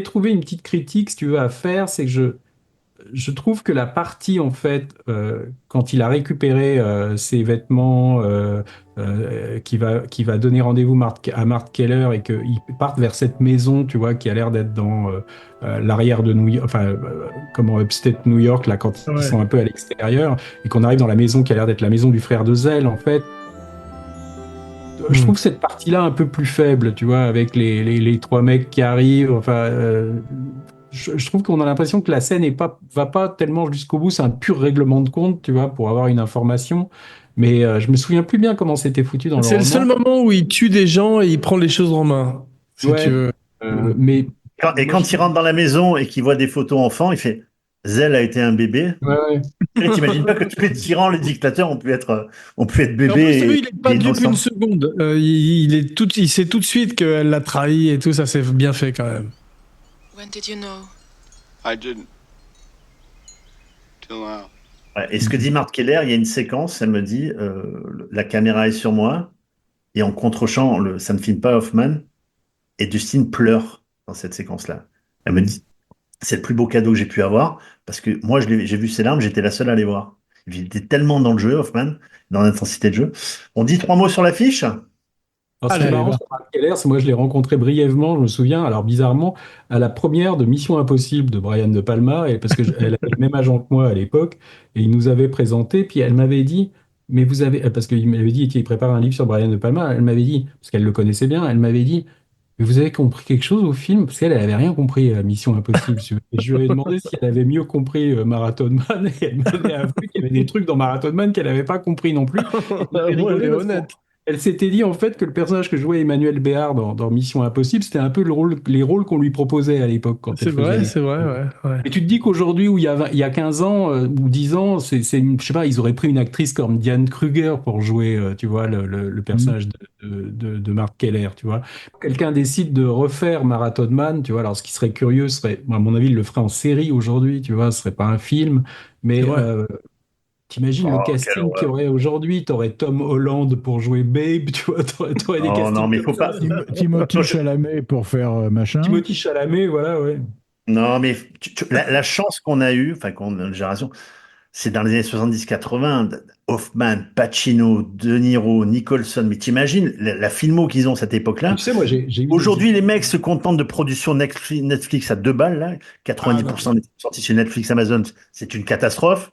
trouver une petite critique, si tu veux, à faire, c'est que je trouve que la partie, en fait, quand il a récupéré ses vêtements, qui va donner rendez-vous à Mark Keller et qu'ils partent vers cette maison, tu vois, qui a l'air d'être dans l'arrière de New York, enfin, comment upstate New York, là, quand ils sont un peu à l'extérieur, et qu'on arrive dans la maison qui a l'air d'être la maison du frère de Zell, en fait. Je trouve cette partie-là un peu plus faible, tu vois, avec les trois mecs qui arrivent, enfin... Je trouve qu'on a l'impression que la scène va pas tellement jusqu'au bout. C'est un pur règlement de compte, tu vois, pour avoir une information. Mais je me souviens plus bien comment c'était foutu dans le roman. C'est le seul moment où il tue des gens et il prend les choses en main. Si tu veux. Mais quand il rentre dans la maison et qu'il voit des photos enfants, il fait Zell a été un bébé. Et t'imagines pas que tous les tyrans, les dictateurs ont pu être bébés. Il n'est pas dupe une seconde. Il sait tout de suite qu'elle l'a trahi et tout ça, c'est bien fait quand même. When did you know? I didn't. Till now. Et ce que dit Marthe Keller, il y a une séquence, elle me dit, la caméra est sur moi, et en contre-champ, ça ne filme pas Hoffman, et Dustin pleure dans cette séquence-là. Elle me dit, c'est le plus beau cadeau que j'ai pu avoir, parce que moi, j'ai vu ses larmes, j'étais la seule à les voir. Il était tellement dans le jeu, Hoffman, dans l'intensité de jeu. On dit 3 mots sur l'affiche? Alors, ce qui Allez, est marrant va. sur Mark Keller, c'est moi je l'ai rencontré brièvement, je me souviens, alors bizarrement, à la première de Mission Impossible de Brian De Palma, et parce qu'elle avait le même agent que moi à l'époque, et il nous avait présenté, puis elle m'avait dit, mais vous avez, parce qu'il m'avait dit qu'il prépare un livre sur Brian De Palma, elle m'avait dit, parce qu'elle le connaissait bien, elle m'avait dit, mais vous avez compris quelque chose au film? Parce qu'elle avait rien compris à Mission Impossible. Et je lui ai demandé si elle avait mieux compris Marathon Man, et elle m'avait avoué qu'il y avait des trucs dans Marathon Man qu'elle n'avait pas compris non plus. Et elle avait Moi, elle rigolé est parce honnête. elle s'était dit en fait que le personnage que jouait Emmanuel Béard dans Mission Impossible, c'était un peu les rôles qu'on lui proposait à l'époque quand elle faisait les... C'est vrai, ouais. Et tu te dis qu'aujourd'hui, où il y a 15 ans ou 10 ans, je sais pas, ils auraient pris une actrice comme Diane Kruger pour jouer, tu vois, le personnage de Mark Keller, tu vois. Quelqu'un décide de refaire Marathon Man, tu vois, alors ce qui serait curieux serait, à mon avis, il le ferait en série aujourd'hui, tu vois, ce serait pas un film, mais C'est vrai. t'imagines le Oh, quelle casting qu'il y horreur. aurait aujourd'hui, t'aurais Tom Holland pour jouer Babe, tu vois, t'aurais des Oh castings non, mais il comme faut ça. pas. Timothy Chalamet pour faire machin. Timothy Chalamet, voilà, ouais. Non, mais la chance qu'on a eue, enfin, qu'on a une génération, c'est dans les années 70-80, Hoffman, Pacino, De Niro, Nicholson. Mais t'imagines la filmo qu'ils ont à cette époque-là? Tu sais, moi, j'ai eu Aujourd'hui, les mecs se contentent de production Netflix à 2 balles, là. 90% des sorties sur Netflix, Amazon, c'est une catastrophe.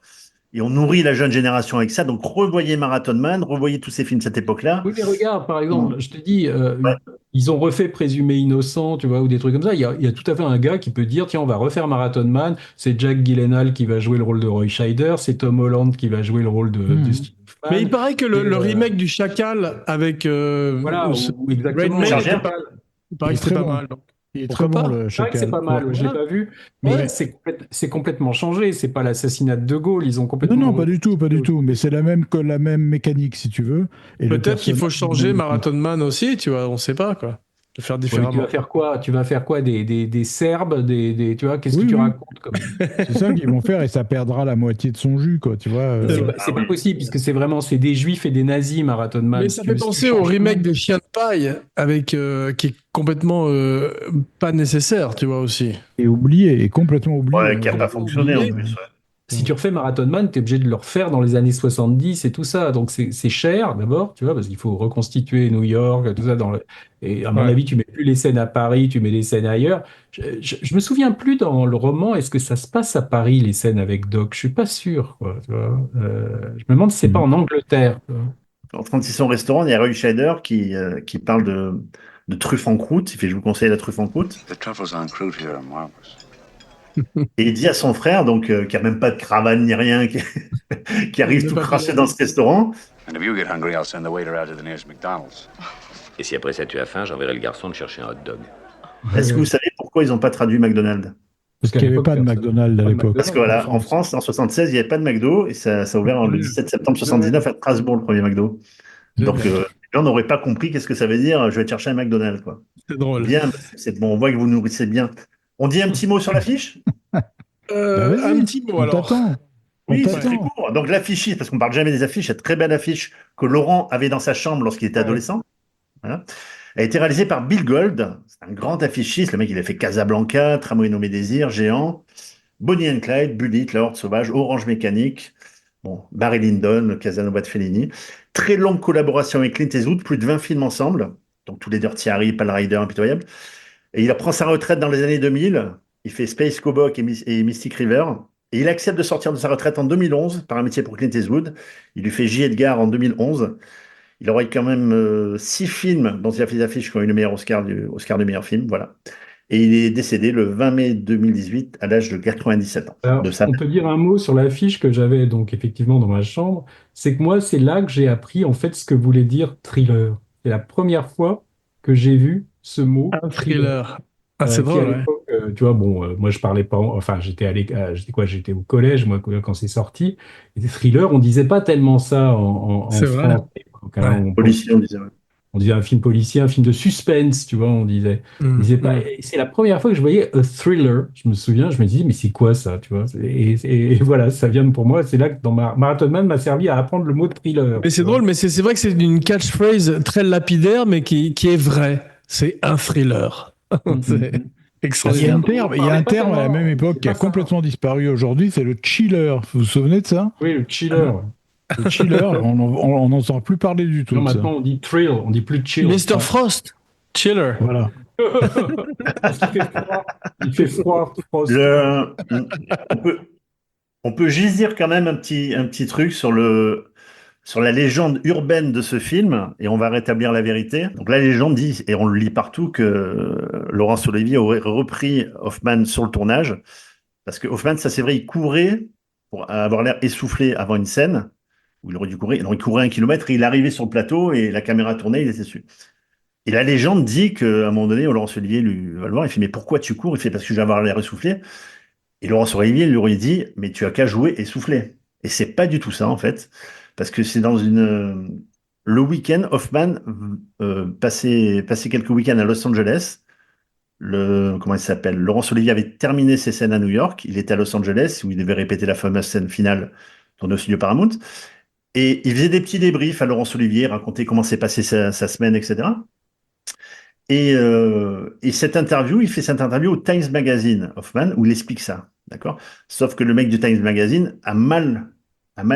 Et on nourrit la jeune génération avec ça. Donc, revoyez Marathon Man, revoyez tous ces films de cette époque-là. Oui, mais regarde, par exemple, je te dis, ils ont refait Présumé innocent, tu vois, ou des trucs comme ça. Il y a tout à fait un gars qui peut dire, tiens, on va refaire Marathon Man. C'est Jack Gyllenhaal qui va jouer le rôle de Roy Scheider, c'est Tom Holland qui va jouer le rôle de Steve Fan. Mais il paraît que Et, le remake du Chacal avec voilà, exactement. Rain Man, Charger. il paraît que c'était pas mal. Donc. Il est Pourquoi très bon, pas le C'est vrai que c'est Chacal. pas mal, Ouais. je l'ai pas vu, mais Ouais. c'est complètement changé. C'est pas l'assassinat de De Gaulle, ils ont complètement. Non, pas du tout, pas du tout. Mais c'est la même mécanique, si tu veux. Et le Peut-être qu'il faut personnage- changer Marathon Man aussi, tu vois, on sait pas quoi. De faire Ouais, mais différemment. tu vas faire quoi des Serbes, tu vois, qu'est-ce que tu racontes comme... C'est ça qu'ils vont faire et ça perdra la moitié de son jus, quoi, tu vois. C'est pas possible, puisque c'est des juifs et des nazis, Marathon Man. Mais Si ça tu fait veux, si tu penser au changes remake tout- de Chien de paille avec qui est complètement pas nécessaire, tu vois aussi. Et oublié, et complètement oublié. Ouais, qui n'a pas fonctionné en oublié. plus. Ouais. Si tu refais Marathon Man, tu es obligé de le refaire dans les années 70 et tout ça. Donc c'est cher d'abord, tu vois, parce qu'il faut reconstituer New York, tout ça. Et à mon avis, tu mets plus les scènes à Paris, tu mets les scènes ailleurs. Je me souviens plus dans le roman, est-ce que ça se passe à Paris, les scènes avec Doc? Je suis pas sûr, quoi, tu vois. Je me demande si c'est pas en Angleterre. Tu vois. Quand ils sont au restaurant, il y a Roy Scheider qui parle de truffe en croûte. Il fait, je vous conseille la truffe en croûte. The truffles on croûte here are marvelous. Et il dit à son frère, donc qui a même pas de cravate ni rien, qui arrive tout craché dans ce restaurant. And if you get hungry, I'll send the waiter out to the nearest McDonald's. Et si après ça tu as faim, j'enverrai le garçon de chercher un hot dog. Est-ce que vous savez pourquoi ils n'ont pas traduit McDonald's? Parce qu'il n'y avait pas de McDonald's à l'époque. Parce que voilà, en France, en 76, il n'y avait pas de McDo et ça a ouvert le 17 septembre 79 à Strasbourg, le premier McDo. Donc, les gens n'auraient pas compris qu'est-ce que ça veut dire, je vais te chercher un McDonald's, quoi. C'est drôle. Bien, c'est bon, on voit que vous nourrissez bien. On dit un petit mot sur l'affiche? Bah, vas-y, un petit mot on alors. t'attend. Oui, On c'est très t'attend. court. Donc l'affiche, parce qu'on parle jamais des affiches, cette très belle affiche que Laurent avait dans sa chambre lorsqu'il était adolescent. Voilà. Elle a été réalisée par Bill Gold. C'est un grand affichiste. Le mec, il a fait Casablanca, Tramway nommé Désir, Géant, Bonnie and Clyde, Bullitt, La Horde Sauvage, Orange Mécanique, bon, Barry Lyndon, Casanova de Fellini. Très longue collaboration avec Clint Eastwood, plus de 20 films ensemble. Donc tous les Dirty Harry, Pale Rider, Impitoyable. Et il prend sa retraite dans les années 2000. Il fait Space Cowboy et Mystic River. Et il accepte de sortir de sa retraite en 2011 par amitié pour Clint Eastwood. Il lui fait J. Edgar en 2011. Il aura eu quand même 6 films dont il a fait des affiches qui ont eu le meilleur Oscar du meilleur film. Voilà. Et il est décédé le 20 mai 2018 à l'âge de 97 ans. Alors, on peut dire un mot sur l'affiche que j'avais donc effectivement dans ma chambre. C'est que moi, c'est là que j'ai appris en fait ce que voulait dire thriller. C'est la première fois que j'ai vu ce mot. Un thriller. Ah, c'est qui, drôle, à l'époque, tu vois, bon, moi je parlais pas, enfin j'étais j'étais au collège, moi, quand c'est sorti. Et des thrillers, on disait pas tellement ça en C'est vrai. France. Donc, hein, Policier, on disait. Ouais. on disait un film policier, un film de suspense, tu vois, on disait. On disait pas. Et c'est la première fois que je voyais a thriller. Je me souviens, je me disais, mais c'est quoi ça, tu vois? Et voilà, ça vient pour moi. C'est là que dans Marathon Man m'a servi à apprendre le mot thriller. Mais c'est drôle, mais c'est vrai que c'est une catchphrase très lapidaire, mais qui est vraie. C'est un thriller. C'est Il y a extraordinaire. un terme à la même époque qui a complètement disparu aujourd'hui, c'est le chiller. Vous vous souvenez de ça? Oui, le chiller. Le chiller, on n'entend plus parler du tout. Non, de ça. maintenant on dit thrill, on dit plus chill. Mr. Frost, chiller. Voilà. Parce qu'il fait froid, Frost. On peut juste dire quand même un petit truc sur la légende urbaine de ce film, et on va rétablir la vérité. Donc la légende dit, et on le lit partout, que Laurence Olivier aurait repris Hoffman sur le tournage, parce que Hoffman, ça c'est vrai, il courait pour avoir l'air essoufflé avant une scène, où il aurait dû courir, il courait 1 kilomètre, et il arrivait sur le plateau, et la caméra tournait, il était dessus. Et la légende dit qu'à un moment donné, Laurence Olivier lui va le voir, il fait « Mais pourquoi tu cours ?» Il fait « Parce que je vais avoir l'air essoufflé. » Et Laurence Olivier lui aurait dit « Mais tu as qu'à jouer essoufflé. » Et c'est pas du tout ça, en fait. Parce que c'est le week-end, Hoffman passait quelques week-ends à Los Angeles. Comment il s'appelle? Laurence Olivier avait terminé ses scènes à New York. Il était à Los Angeles, où il devait répéter la fameuse scène finale tournée au studio Paramount. Et il faisait des petits débriefs à Laurence Olivier, raconter comment s'est passée sa semaine, etc. Et cette interview, il fait cette interview au Times Magazine, Hoffman, où il explique ça, d'accord? Sauf que le mec du Times Magazine a mal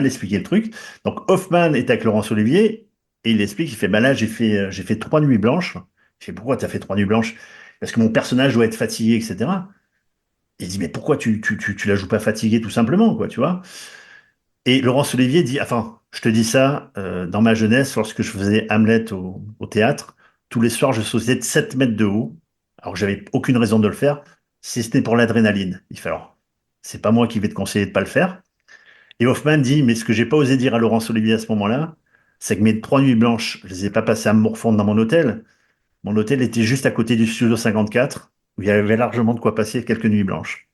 expliqué le truc. Donc Hoffman est avec Laurence Olivier et il explique, il fait, bah là j'ai fait 3 nuits blanches. Il fait, pourquoi t'as fait 3 nuits blanches? Parce que mon personnage doit être fatigué, etc. Il dit, mais pourquoi tu la joues pas fatigué tout simplement, quoi, tu vois? Et Laurence Olivier dit, enfin, je te dis ça, dans ma jeunesse, lorsque je faisais Hamlet au théâtre, tous les soirs, je sautais de 7 mètres de haut, alors que j'avais aucune raison de le faire, si c'était pour l'adrénaline. Il fait, alors, c'est pas moi qui vais te conseiller de pas le faire. Et Hoffman dit, mais ce que j'ai pas osé dire à Laurence Olivier à ce moment-là, c'est que mes 3 nuits blanches, je les ai pas passées à me morfondre dans mon hôtel. Mon hôtel était juste à côté du studio 54, où il y avait largement de quoi passer quelques nuits blanches.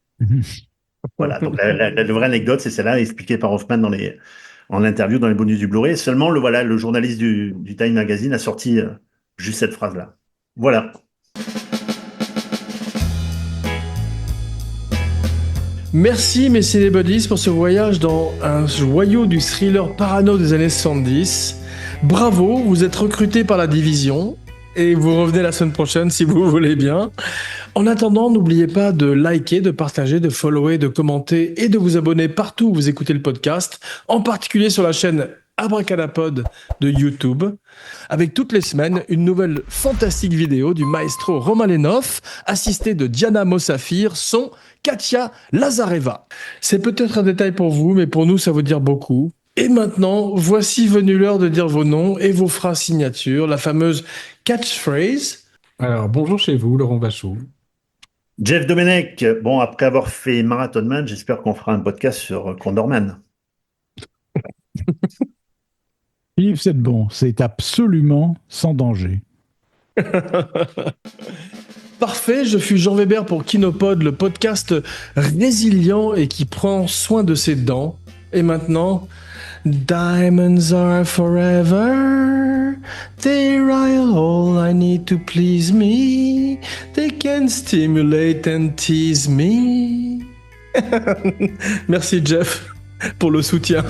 Voilà, donc la vraie anecdote, c'est celle-là, expliquée par Hoffman en interview dans les bonus du Blu-ray. Seulement, le journaliste du Time Magazine a sorti juste cette phrase-là. Voilà. Merci mes Cinébodies pour ce voyage dans un joyau du thriller parano des années 70. Bravo, vous êtes recruté par la division et vous revenez la semaine prochaine si vous voulez bien. En attendant, n'oubliez pas de liker, de partager, de follower, de commenter et de vous abonner partout où vous écoutez le podcast, en particulier sur la chaîne Abracadapod de YouTube, avec toutes les semaines une nouvelle fantastique vidéo du maestro Romain Lenhoff, assisté de Diana Mossafir, son Katia Lazareva. C'est peut-être un détail pour vous, mais pour nous, ça veut dire beaucoup. Et maintenant, voici venue l'heure de dire vos noms et vos phrases signatures, la fameuse catchphrase. Alors, bonjour chez vous, Laurent Bachot. Jeff Domenech, bon, après avoir fait Marathon Man, j'espère qu'on fera un podcast sur Condorman. Philippe Sedbon, c'est absolument sans danger. Parfait, je suis Jean Weber pour Kinopod, le podcast résilient et qui prend soin de ses dents. Et maintenant, diamonds are forever, they are all I need to please me, they can stimulate and tease me. Merci Jeff pour le soutien.